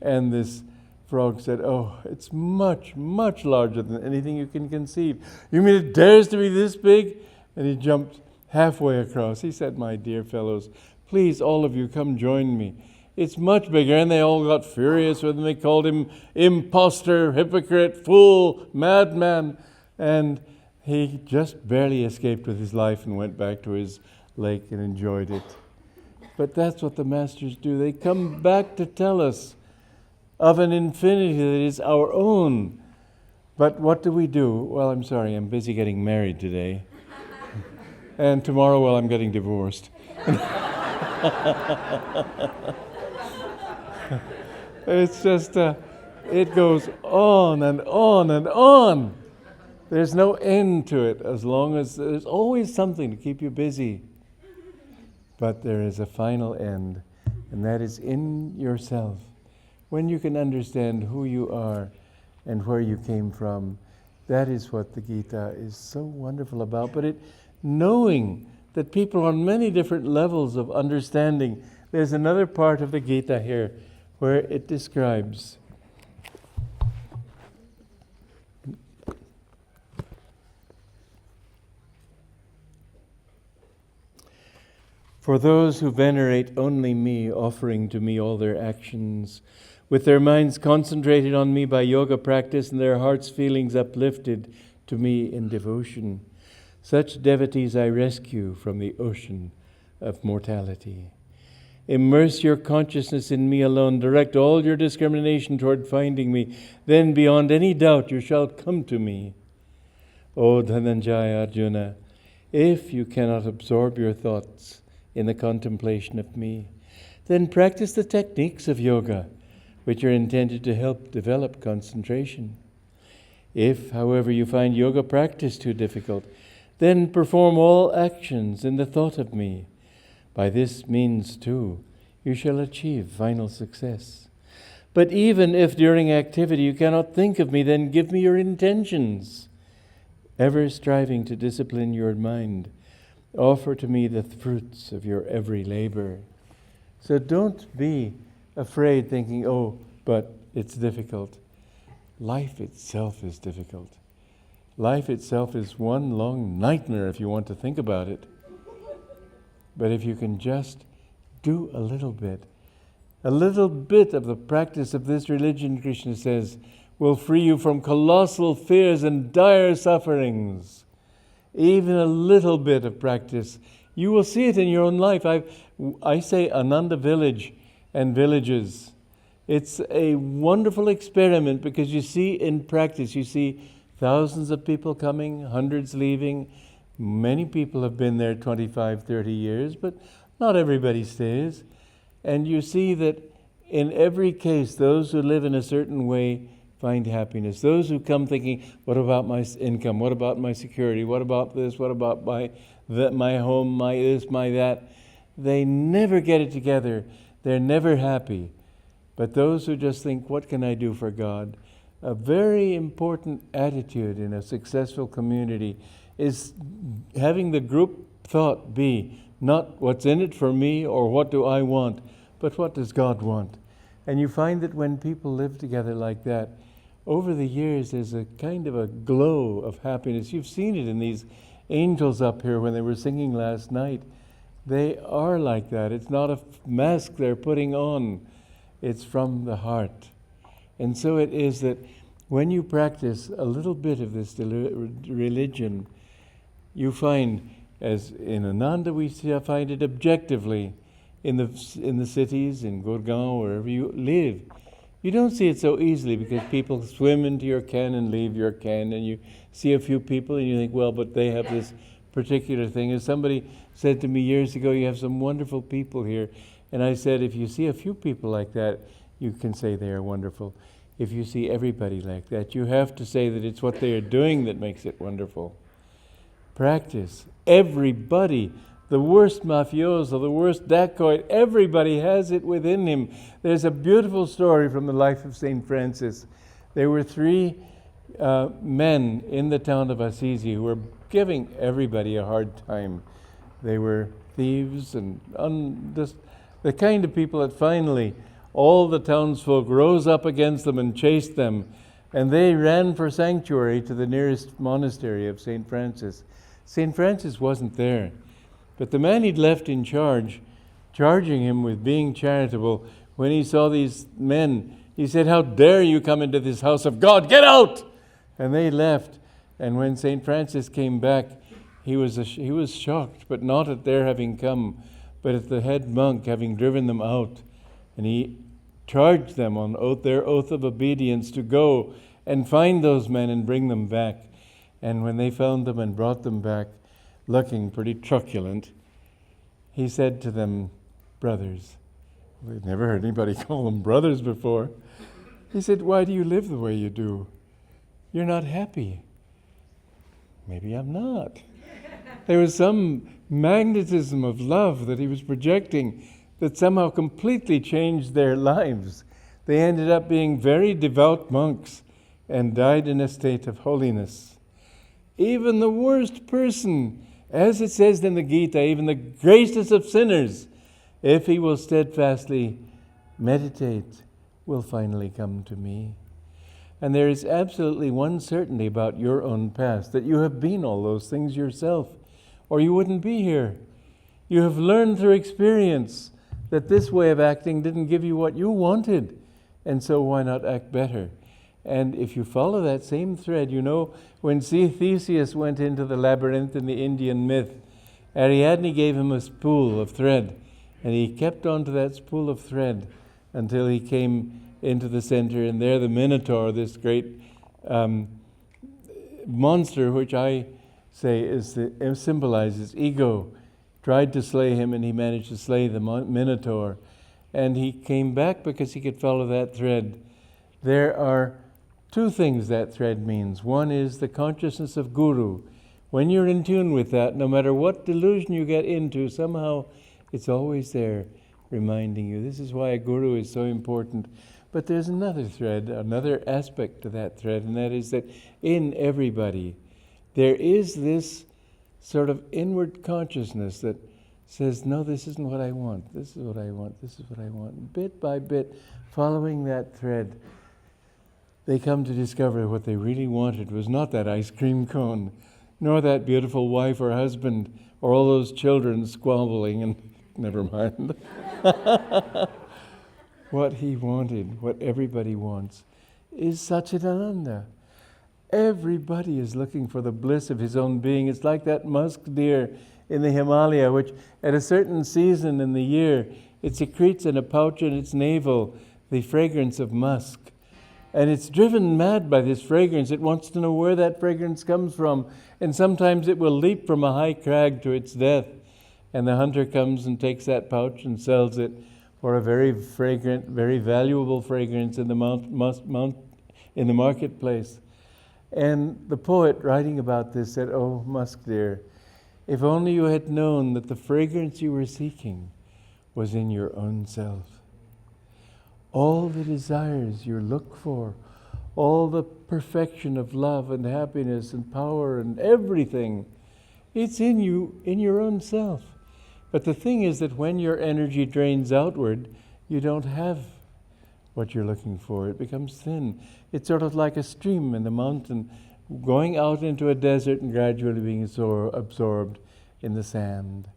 And this frog said, oh, it's much, much larger than anything you can conceive. You mean it dares to be this big? And he jumped halfway across. He said, my dear fellows, please, all of you, come join me. It's much bigger. And they all got furious with him. They called him imposter, hypocrite, fool, madman. And he just barely escaped with his life and went back to his lake and enjoyed it. But that's what the masters do. They come back to tell us of an infinity that is our own. But what do we do? Well, I'm sorry, I'm busy getting married today. And tomorrow, well, I'm getting divorced. It's just, it goes on and on and on. There's no end to it, as long as there's always something to keep you busy. But there is a final end, and that is in yourself. When you can understand who you are and where you came from, that is what the Gita is so wonderful about. But knowing that people on many different levels of understanding, there's another part of the Gita here where it describes for those who venerate only me, offering to me all their actions, with their minds concentrated on me by yoga practice and their hearts' feelings uplifted to me in devotion, such devotees I rescue from the ocean of mortality. Immerse your consciousness in me alone. Direct all your discrimination toward finding me. Then beyond any doubt you shall come to me. O Dhananjaya Arjuna, if you cannot absorb your thoughts in the contemplation of me, then practice the techniques of yoga, which are intended to help develop concentration. If, however, you find yoga practice too difficult, then perform all actions in the thought of me. By this means, too, you shall achieve final success. But even if during activity you cannot think of me, then give me your intentions, ever striving to discipline your mind. Offer to me the fruits of your every labor. So don't be afraid thinking, oh, but it's difficult. Life itself is difficult. Life itself is one long nightmare if you want to think about it. But if you can just do a little bit of the practice of this religion, Krishna says, will free you from colossal fears and dire sufferings. Even a little bit of practice, you will see it in your own life. I say Ananda village and villages. It's a wonderful experiment because you see in practice, you see thousands of people coming, hundreds leaving. Many people have been there 25, 30 years, but not everybody stays. And you see that in every case, those who live in a certain way find happiness. Those who come thinking, what about my income? What about my security? What about this? What about my home, my this, my that? They never get it together. They're never happy. But those who just think, what can I do for God? A very important attitude in a successful community is having the group thought be not what's in it for me or what do I want, but what does God want? And you find that when people live together like that, over the years there's a kind of a glow of happiness. You've seen it in these angels up here when they were singing last night. They are like that. It's not a mask they're putting on. It's from the heart. And so it is that when you practice a little bit of this religion, you find, as in Ananda we find it objectively, in the cities, in Gurgaon, wherever you live. You don't see it so easily because people swim into your can and leave your can, and you see a few people and you think, well, but they have this particular thing. As somebody said to me years ago, you have some wonderful people here. And I said, if you see a few people like that, you can say they are wonderful. If you see everybody like that, you have to say that it's what they are doing that makes it wonderful. Practice. Everybody, the worst mafioso, the worst dacoit, everybody has it within him. There's a beautiful story from the life of St. Francis. There were three men in the town of Assisi who were giving everybody a hard time. They were thieves and just the kind of people that finally all the townsfolk rose up against them and chased them, and they ran for sanctuary to the nearest monastery of St. Francis. St. Francis wasn't there, but the man he'd left in charge, charging him with being charitable, when he saw these men, he said, "How dare you come into this house of God? Get out!" And they left. And when St. Francis came back, he was shocked, but not at their having come, but at the head monk having driven them out. And he charged them on their oath of obedience to go and find those men and bring them back. And when they found them and brought them back, looking pretty truculent, he said to them, "Brothers." We'd never heard anybody call them brothers before. He said, "Why do you live the way you do? You're not happy." Maybe I'm not. There was some magnetism of love that he was projecting that somehow completely changed their lives. They ended up being very devout monks and died in a state of holiness. Even the worst person, as it says in the Gita, even the greatest of sinners, if he will steadfastly meditate, will finally come to me. And there is absolutely one certainty about your own past, that you have been all those things yourself, or you wouldn't be here. You have learned through experience that this way of acting didn't give you what you wanted, and so why not act better? And if you follow that same thread, you know, when Theseus went into the labyrinth in the Indian myth, Ariadne gave him a spool of thread, and he kept on to that spool of thread until he came into the center, and there the Minotaur, this great monster, which I say symbolizes ego, tried to slay him, and he managed to slay the Minotaur. And he came back because he could follow that thread. There are two things that thread means. One is the consciousness of Guru. When you're in tune with that, no matter what delusion you get into, somehow it's always there reminding you. This is why a Guru is so important. But there's another thread, another aspect to that thread, and that is that in everybody there is this sort of inward consciousness that says, no, this isn't what I want, this is what I want, this is what I want. Bit by bit, following that thread, they come to discover what they really wanted was not that ice cream cone, nor that beautiful wife or husband, or all those children squabbling, and never mind. What he wanted, what everybody wants, is Satchidananda. Everybody is looking for the bliss of his own being. It's like that musk deer in the Himalaya, which at a certain season in the year, it secretes in a pouch in its navel the fragrance of musk. And it's driven mad by this fragrance. It wants to know where that fragrance comes from. And sometimes it will leap from a high crag to its death. And the hunter comes and takes that pouch and sells it for a very fragrant, very valuable fragrance in the in the marketplace. And the poet writing about this said, "Oh, musk deer, if only you had known that the fragrance you were seeking was in your own self. All the desires you look for, all the perfection of love and happiness and power and everything, it's in you, in your own self. But the thing is that when your energy drains outward, you don't have what you're looking for. It becomes thin. It's sort of like a stream in the mountain going out into a desert and gradually being absorbed in the sand.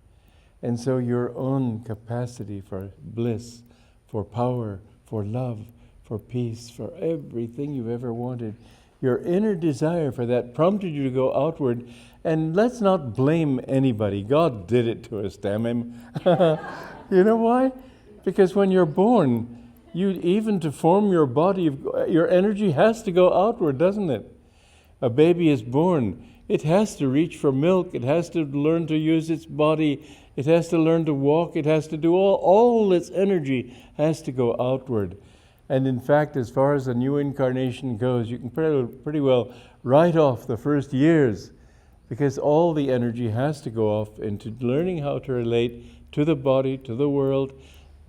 And so your own capacity for bliss, for power, for love, for peace, for everything you've ever wanted, your inner desire for that prompted you to go outward. And let's not blame anybody. God did it to us, damn him. You know why? Because when you're born, even to form your body, your energy has to go outward, doesn't it? A baby is born. It has to reach for milk. It has to learn to use its body. It has to learn to walk. It has to do all its energy has to go outward. And in fact, as far as the new incarnation goes, you can pretty well write off the first years, because all the energy has to go off into learning how to relate to the body, to the world.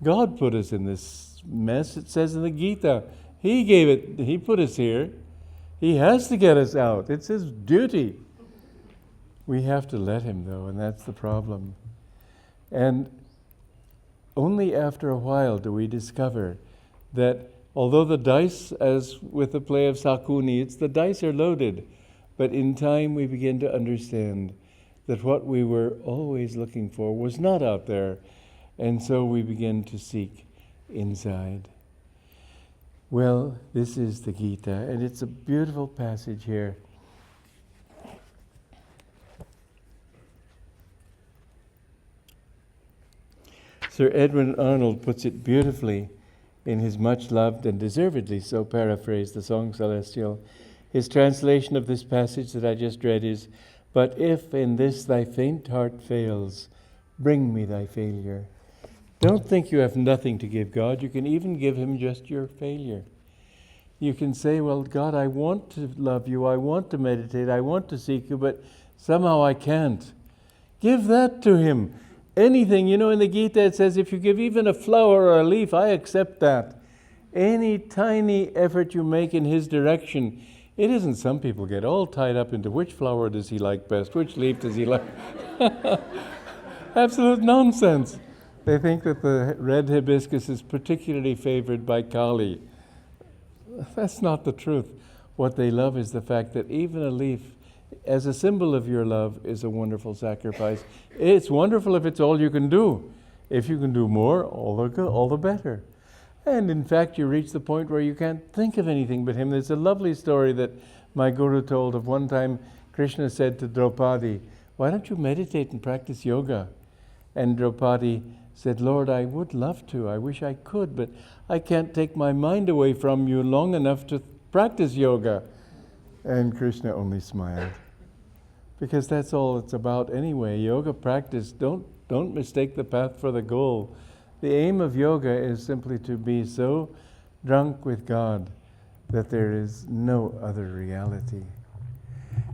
God put us in this mess. It says in the Gita, He gave it, He put us here. He has to get us out. It's his duty. We have to let him, though, and that's the problem. And only after a while do we discover that although the dice, as with the play of Sakuni, the dice are loaded, but in time we begin to understand that what we were always looking for was not out there, and so we begin to seek inside. Well, this is the Gita, and it's a beautiful passage here. Sir Edwin Arnold puts it beautifully in his much-loved and deservedly so paraphrased, the Song Celestial. His translation of this passage that I just read is, "But if in this thy faint heart fails, bring me thy failure." Don't think you have nothing to give God. You can even give him just your failure. You can say, well, God, I want to love you, I want to meditate, I want to seek you, but somehow I can't. Give that to him. Anything, in the Gita it says, if you give even a flower or a leaf, I accept that. Any tiny effort you make in his direction, it isn't some people get all tied up into which flower does he like best, which leaf does he like. Absolute nonsense. They think that the red hibiscus is particularly favored by Kali. That's not the truth. What they love is the fact that even a leaf, as a symbol of your love, is a wonderful sacrifice. It's wonderful if it's all you can do. If you can do more, all the better. And in fact, you reach the point where you can't think of anything but him. There's a lovely story that my guru told of one time Krishna said to Draupadi, "Why don't you meditate and practice yoga?" And Draupadi said, "Lord, I would love to. I wish I could, but I can't take my mind away from you long enough to practice yoga." And Krishna only smiled. Because that's all it's about anyway. Yoga practice, don't mistake the path for the goal. The aim of yoga is simply to be so drunk with God that there is no other reality.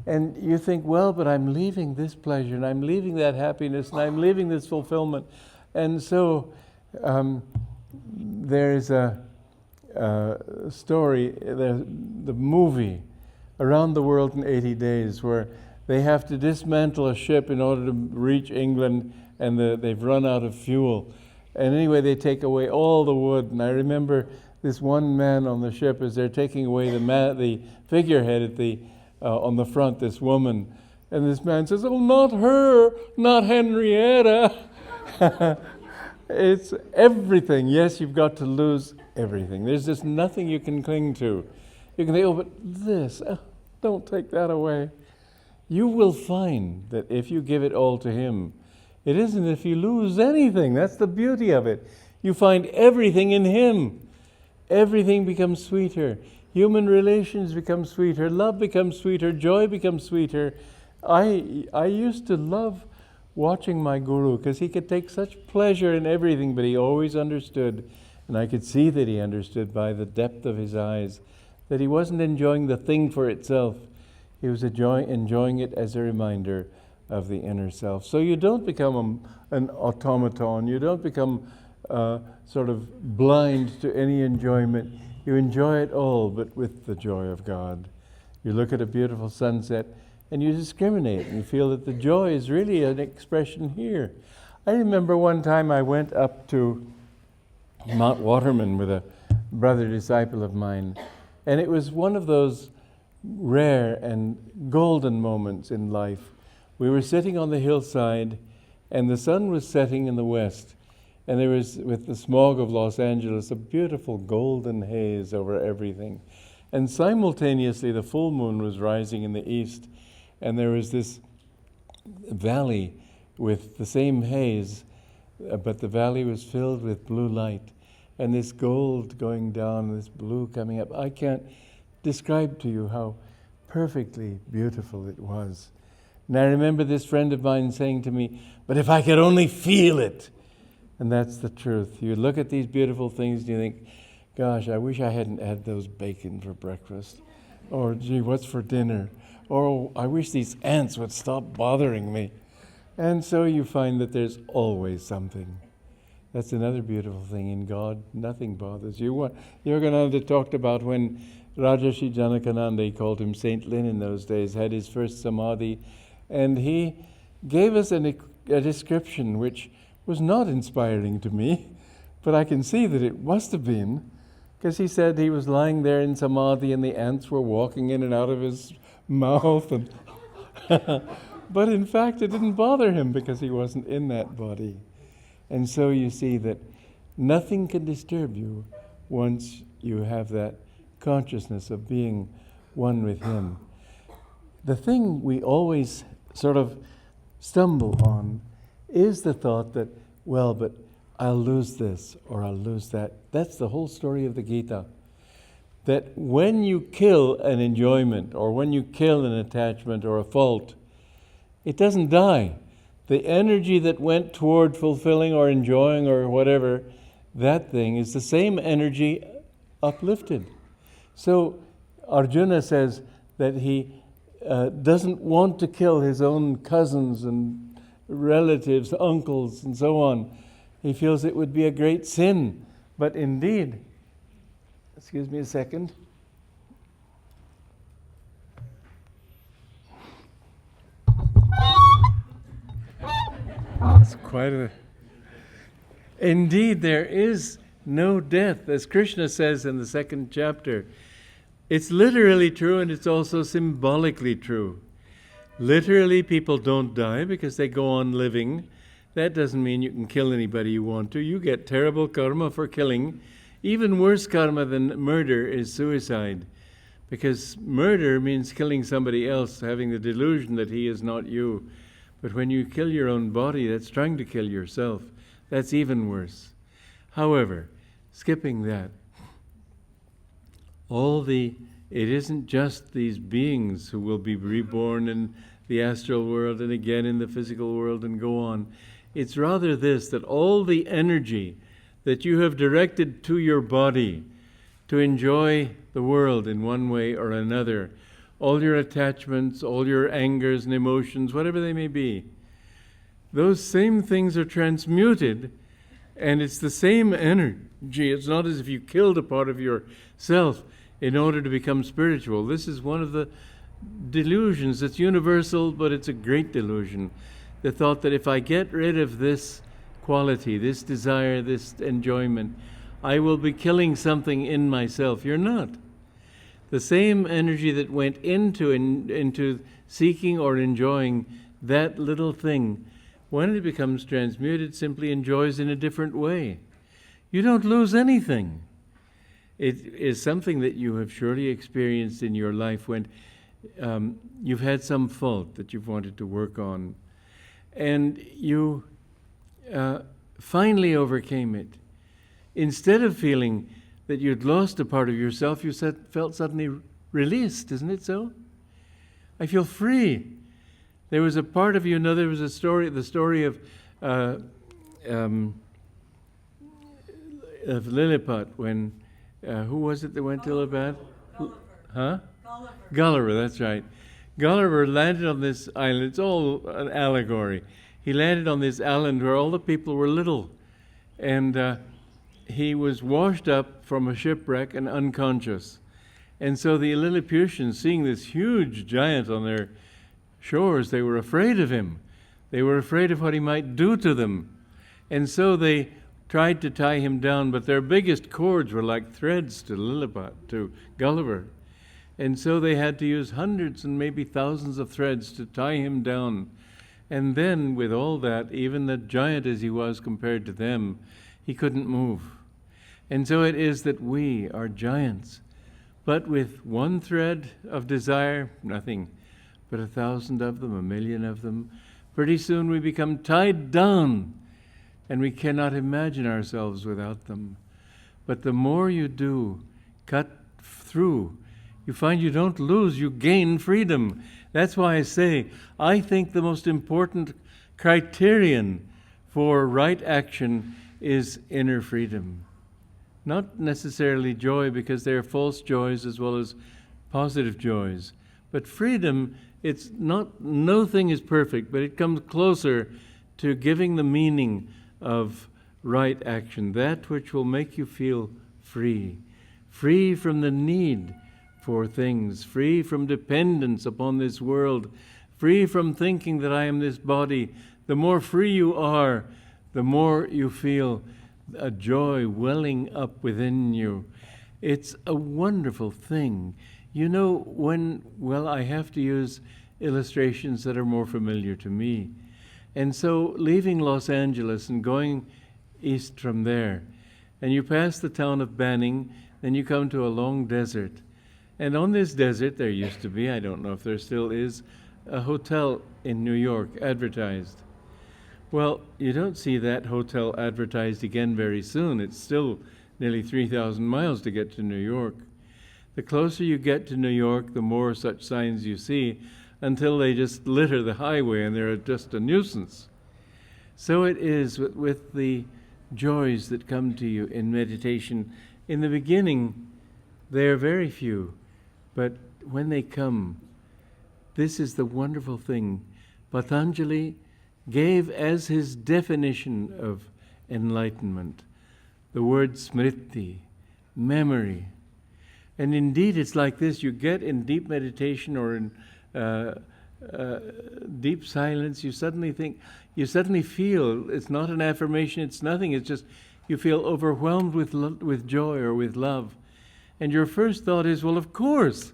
And you think, well, but I'm leaving this pleasure, and I'm leaving that happiness, and I'm leaving this fulfillment. And so there's a story, the movie, Around the World in 80 Days, where they have to dismantle a ship in order to reach England, and they've run out of fuel. And anyway, they take away all the wood. And I remember this one man on the ship, as they're taking away the figurehead at on the front, this woman. And this man says, "Oh, not her, not Henrietta." It's everything. Yes, you've got to lose everything. There's just nothing you can cling to. You can think, oh, but this, don't take that away. You will find that if you give it all to him, it isn't if you lose anything. That's the beauty of it. You find everything in him. Everything becomes sweeter. Human relations become sweeter. Love becomes sweeter. Joy becomes sweeter. I used to love watching my guru because he could take such pleasure in everything, but he always understood. And I could see that he understood by the depth of his eyes that he wasn't enjoying the thing for itself. He was enjoying it as a reminder of the inner self. So you don't become an automaton. You don't become sort of blind to any enjoyment. You enjoy it all, but with the joy of God. You look at a beautiful sunset and you discriminate, and you feel that the joy is really an expression here. I remember one time I went up to Mount Waterman with a brother disciple of mine, and it was one of those rare and golden moments in life. We were sitting on the hillside, and the sun was setting in the west, and there was, with the smog of Los Angeles, a beautiful golden haze over everything. And simultaneously, the full moon was rising in the east, and there was this valley with the same haze, but the valley was filled with blue light, and this gold going down, this blue coming up. I can't describe to you how perfectly beautiful it was. And I remember this friend of mine saying to me, "But if I could only feel it." And that's the truth. You look at these beautiful things and you think, gosh, I wish I hadn't had those bacon for breakfast. Or, gee, what's for dinner? Or, I wish these ants would stop bothering me. And so you find that there's always something. That's another beautiful thing in God. Nothing bothers you. Yogananda talked about when Rajarshi Janakananda, he called him Saint Lin in those days, had his first samadhi, and he gave us a description which was not inspiring to me, but I can see that it must have been, because he said he was lying there in samadhi and the ants were walking in and out of his mouth, and but in fact it didn't bother him because he wasn't in that body. And so you see that nothing can disturb you once you have that consciousness of being one with him. The thing we always sort of stumble on is the thought that, well, but I'll lose this or I'll lose that. That's the whole story of the Gita. That when you kill an enjoyment or when you kill an attachment or a fault, it doesn't die. The energy that went toward fulfilling or enjoying or whatever, that thing is the same energy uplifted. So Arjuna says that he doesn't want to kill his own cousins and relatives, uncles, and so on. He feels it would be a great sin. But indeed, excuse me a second. It's quite a... Indeed, there is no death, as Krishna says in the second chapter. It's literally true and it's also symbolically true. Literally, people don't die because they go on living. That doesn't mean you can kill anybody you want to. You get terrible karma for killing. Even worse karma than murder is suicide. Because murder means killing somebody else, having the delusion that he is not you. But when you kill your own body, that's trying to kill yourself. That's even worse. However, skipping that, it isn't just these beings who will be reborn in the astral world and again in the physical world and go on. It's rather this, that all the energy that you have directed to your body to enjoy the world in one way or another, all your attachments, all your angers and emotions, whatever they may be, those same things are transmuted, and it's the same energy. It's not as if you killed a part of yourself in order to become spiritual. This is one of the delusions. It's universal, but it's a great delusion. The thought that if I get rid of this quality, this desire, this enjoyment, I will be killing something in myself. You're not. The same energy that went into seeking or enjoying that little thing, when it becomes transmuted, simply enjoys in a different way. You don't lose anything. It is something that you have surely experienced in your life when you've had some fault that you've wanted to work on, and you finally overcame it. Instead of feeling that you'd lost a part of yourself, you felt suddenly released, isn't it so? I feel free. There was a part of you, there was the story of Lilliput, when, who was it that went to Lilliput? Huh? Gulliver, that's right. Gulliver landed on this island. It's all an allegory. He landed on this island where all the people were little. And he was washed up from a shipwreck and unconscious. And so the Lilliputians, seeing this huge giant on their shores, they were afraid of him. They were afraid of what he might do to them. And so they tried to tie him down, but their biggest cords were like threads to Lilliput, to Gulliver. And so they had to use hundreds and maybe thousands of threads to tie him down. And then with all that, even the giant as he was compared to them, he couldn't move. And so it is that we are giants. But with one thread of desire, nothing but 1,000 of them, 1,000,000 of them, pretty soon we become tied down, and we cannot imagine ourselves without them. But the more you do cut through, you find you don't lose, you gain freedom. That's why I say, I think the most important criterion for right action is inner freedom. Not necessarily joy, because there are false joys as well as positive joys. But freedom, it's not, no thing is perfect, but it comes closer to giving the meaning of right action, that which will make you feel free. Free from the need for things, free from dependence upon this world, free from thinking that I am this body. The more free you are, the more you feel a joy welling up within you. It's a wonderful thing. You know, I have to use illustrations that are more familiar to me. And so leaving Los Angeles and going east from there, and you pass the town of Banning, then you come to a long desert. And on this desert, there used to be, I don't know if there still is, a hotel in New York advertised. Well, you don't see that hotel advertised again very soon. It's still nearly 3,000 miles to get to New York. The closer you get to New York, the more such signs you see, until they just litter the highway and they're just a nuisance. So it is with the joys that come to you in meditation. In the beginning, they are very few, but when they come, this is the wonderful thing. Patanjali gave as his definition of enlightenment the word smriti, memory. And indeed, it's like this. You get in deep meditation or in deep silence, you suddenly feel, it's not an affirmation, it's nothing, it's just you feel overwhelmed with joy or with love. And your first thought is, well, of course.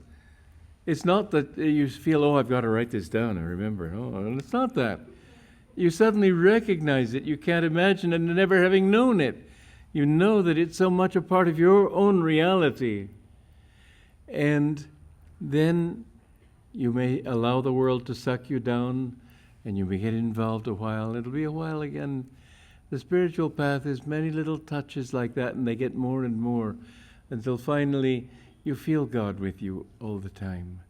It's not that you feel, oh, I've got to write this down, I remember. Oh, it's not that. You suddenly recognize it. You can't imagine it never having known it. You know that it's so much a part of your own reality. And then you may allow the world to suck you down, and you may get involved a while. It'll be a while again. The spiritual path is many little touches like that, and they get more and more until finally you feel God with you all the time.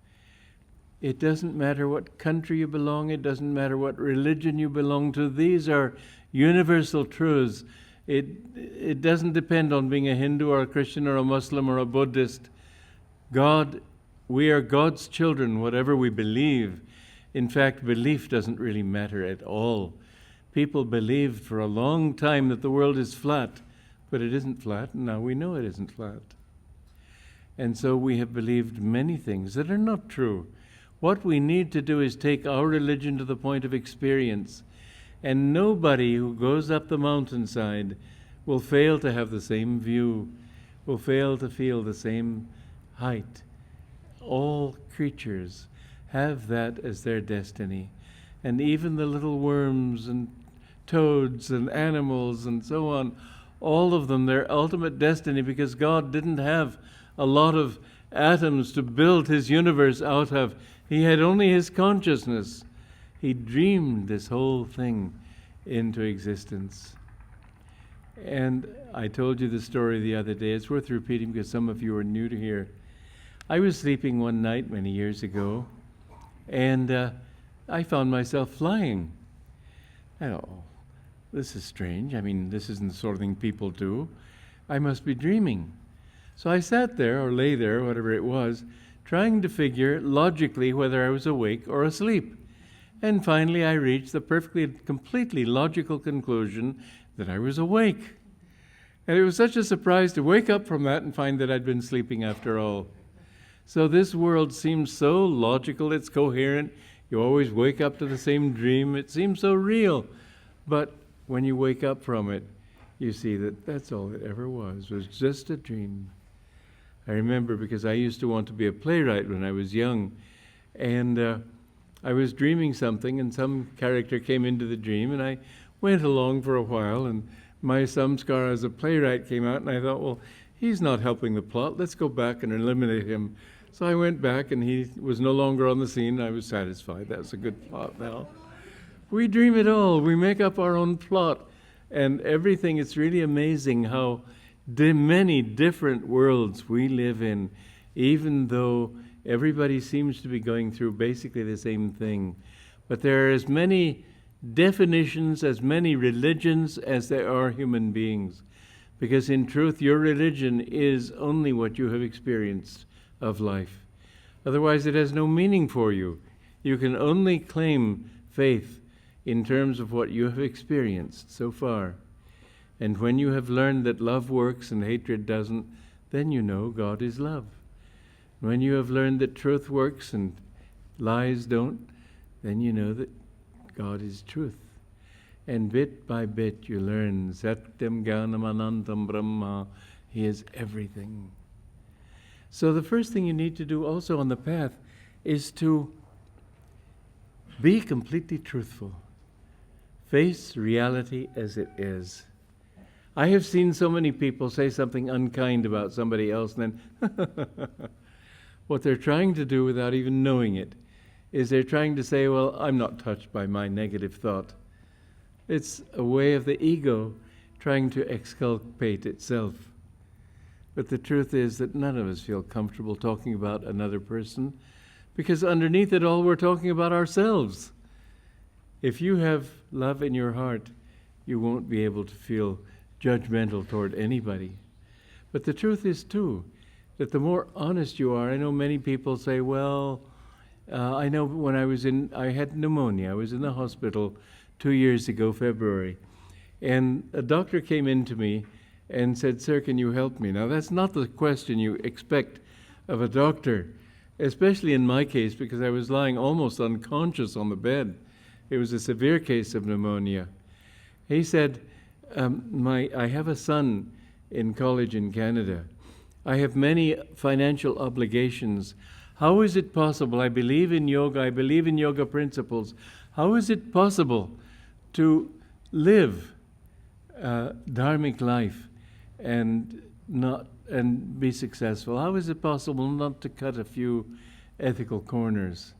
It doesn't matter what country you belong, it doesn't matter what religion you belong to. These are universal truths. It doesn't depend on being a Hindu or a Christian or a Muslim or a Buddhist. We are God's children, whatever we believe. In fact, belief doesn't really matter at all. People believed for a long time that the world is flat, but it isn't flat, and now we know it isn't flat. And so we have believed many things that are not true. What we need to do is take our religion to the point of experience, and nobody who goes up the mountainside will fail to have the same view, will fail to feel the same height. All creatures have that as their destiny. And even the little worms and toads and animals and so on, all of them, their ultimate destiny, because God didn't have a lot of atoms to build his universe out of. He had only his consciousness. He dreamed this whole thing into existence. And I told you the story the other day. It's worth repeating because some of you are new to here. I was sleeping one night many years ago, and I found myself flying. Oh, this is strange. I mean, this isn't the sort of thing people do. I must be dreaming. So I sat there, or lay there, whatever it was, trying to figure logically whether I was awake or asleep. And finally I reached the completely logical conclusion that I was awake. And it was such a surprise to wake up from that and find that I'd been sleeping after all. So this world seems so logical, it's coherent. You always wake up to the same dream. It seems so real. But when you wake up from it, you see that that's all it ever was just a dream. I remember because I used to want to be a playwright when I was young, and I was dreaming something, and some character came into the dream, and I went along for a while, and my samskara as a playwright came out, and I thought, well, he's not helping the plot. Let's go back and eliminate him. So I went back, and he was no longer on the scene. I was satisfied. That was a good plot now. We dream it all. We make up our own plot, and everything. It's really amazing how many different worlds we live in, even though everybody seems to be going through basically the same thing. But there are as many definitions, as many religions as there are human beings. Because in truth, your religion is only what you have experienced of life. Otherwise, it has no meaning for you. You can only claim faith in terms of what you have experienced so far. And when you have learned that love works and hatred doesn't, then you know God is love. When you have learned that truth works and lies don't, then you know that God is truth. And bit by bit you learn Satyam Jnanam Anantam Brahma. He is everything. So the first thing you need to do also on the path is to be completely truthful. Face reality as it is. I have seen so many people say something unkind about somebody else, and then what they're trying to do without even knowing it is they're trying to say, well, I'm not touched by my negative thought. It's a way of the ego trying to exculpate itself. But the truth is that none of us feel comfortable talking about another person, because underneath it all we're talking about ourselves. If you have love in your heart, you won't be able to feel judgmental toward anybody. But the truth is too, that the more honest you are, I know many people say, well, I know when I had pneumonia. I was in the hospital 2 years ago, February. And a doctor came in to me and said, sir, can you help me? Now, that's not the question you expect of a doctor, especially in my case, because I was lying almost unconscious on the bed. It was a severe case of pneumonia. He said, I have a son in college in Canada. I have many financial obligations. How is it possible? I believe in yoga. I believe in yoga principles. How is it possible to live dharmic life and be successful? How is it possible not to cut a few ethical corners?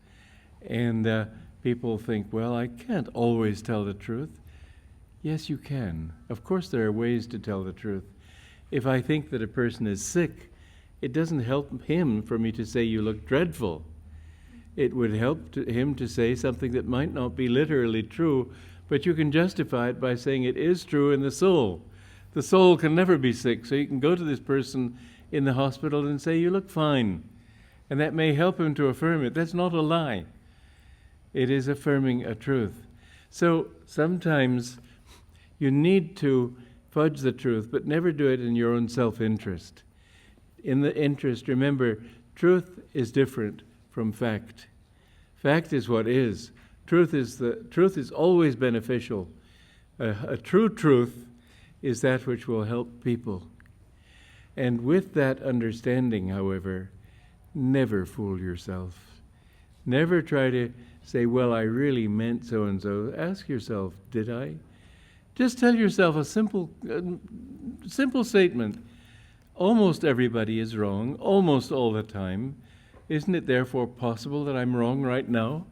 And people think, well, I can't always tell the truth. Yes, you can. Of course there are ways to tell the truth. If I think that a person is sick, it doesn't help him for me to say you look dreadful. It would help him to say something that might not be literally true, but you can justify it by saying it is true in the soul. The soul can never be sick, so you can go to this person in the hospital and say, you look fine. And that may help him to affirm it. That's not a lie. It is affirming a truth. So sometimes you need to fudge the truth, but never do it in your own self-interest. In the interest, remember, truth is different from fact. Fact is what is. Truth is always beneficial. A true truth is that which will help people. And with that understanding, however, never fool yourself. Never try to say, well, I really meant so-and-so. Ask yourself, did I? Just tell yourself a simple statement. Almost everybody is wrong, almost all the time. Isn't it therefore possible that I'm wrong right now?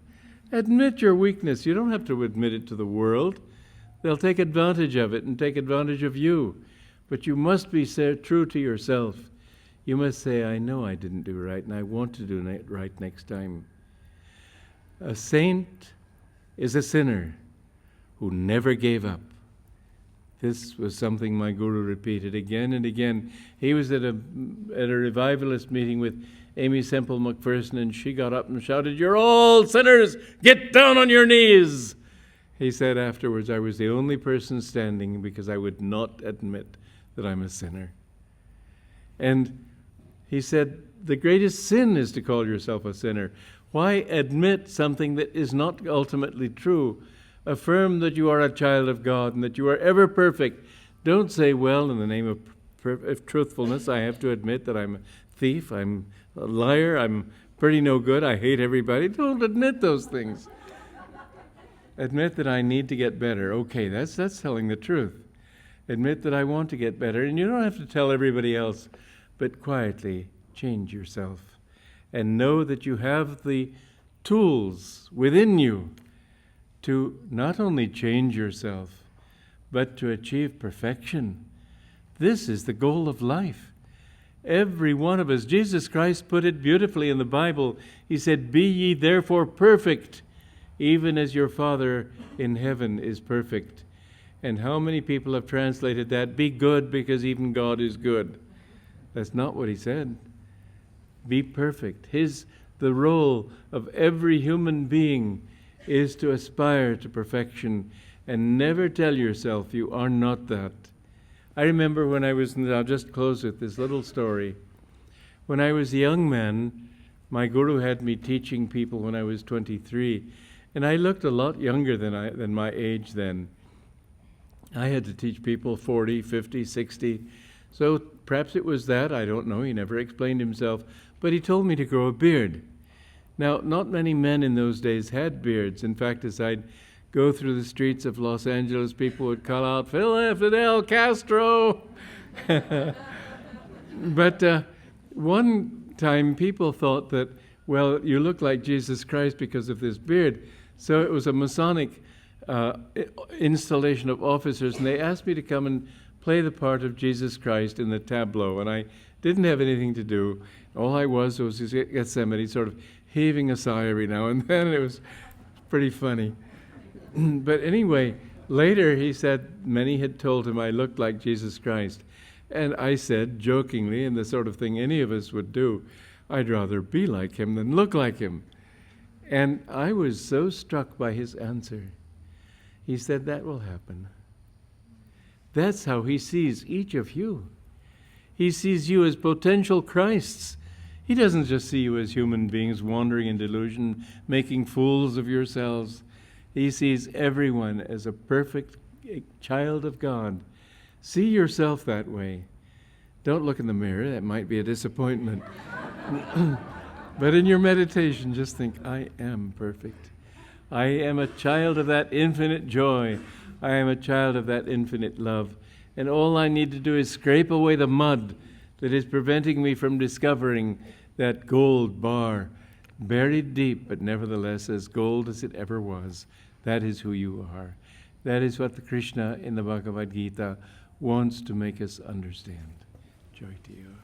Admit your weakness. You don't have to admit it to the world. They'll take advantage of it and take advantage of you. But you must be true to yourself. You must say, I know I didn't do right, and I want to do it right next time. A saint is a sinner who never gave up. This was something my guru repeated again and again. He was at a revivalist meeting with Amy Semple McPherson, and she got up and shouted, you're all sinners! Get down on your knees! He said afterwards, I was the only person standing because I would not admit that I'm a sinner. And he said, the greatest sin is to call yourself a sinner. Why admit something that is not ultimately true? Affirm that you are a child of God and that you are ever perfect. Don't say, well, in the name of truthfulness, I have to admit that I'm a thief, I'm a liar, I'm pretty no good, I hate everybody. Don't admit those things. Admit that I need to get better. Okay, that's telling the truth. Admit that I want to get better, and you don't have to tell everybody else, but quietly change yourself. And know that you have the tools within you to not only change yourself, but to achieve perfection. This is the goal of life. Every one of us, Jesus Christ put it beautifully in the Bible. He said, be ye therefore perfect, even as your Father in heaven is perfect. And how many people have translated that, be good because even God is good? That's not what he said. Be perfect. The role of every human being is to aspire to perfection and never tell yourself you are not that. I remember when I'll just close with this little story. When I was a young man, my guru had me teaching people when I was 23, and I looked a lot younger than my age then. I had to teach people 40, 50, 60. So perhaps it was that, I don't know, he never explained himself, but he told me to grow a beard. Now, not many men in those days had beards. In fact, as I'd go through the streets of Los Angeles, people would call out, Fidel Castro! But one time people thought that, well, you look like Jesus Christ because of this beard. So it was a Masonic installation of officers, and they asked me to come and play the part of Jesus Christ in the tableau, and I didn't have anything to do. All I was Gethsemane, sort of heaving a sigh every now and then. It was pretty funny. But anyway, later he said many had told him I looked like Jesus Christ. And I said, jokingly, and the sort of thing any of us would do, I'd rather be like him than look like him. And I was so struck by his answer. He said, that will happen. That's how he sees each of you. He sees you as potential Christs. He doesn't just see you as human beings wandering in delusion, making fools of yourselves. He sees everyone as a perfect child of God. See yourself that way. Don't look in the mirror. That might be a disappointment. But in your meditation, just think, I am perfect. I am a child of that infinite joy. I am a child of that infinite love. And all I need to do is scrape away the mud that is preventing me from discovering that gold bar, buried deep, but nevertheless as gold as it ever was. That is who you are. That is what the Krishna in the Bhagavad Gita wants to make us understand. Joy to you.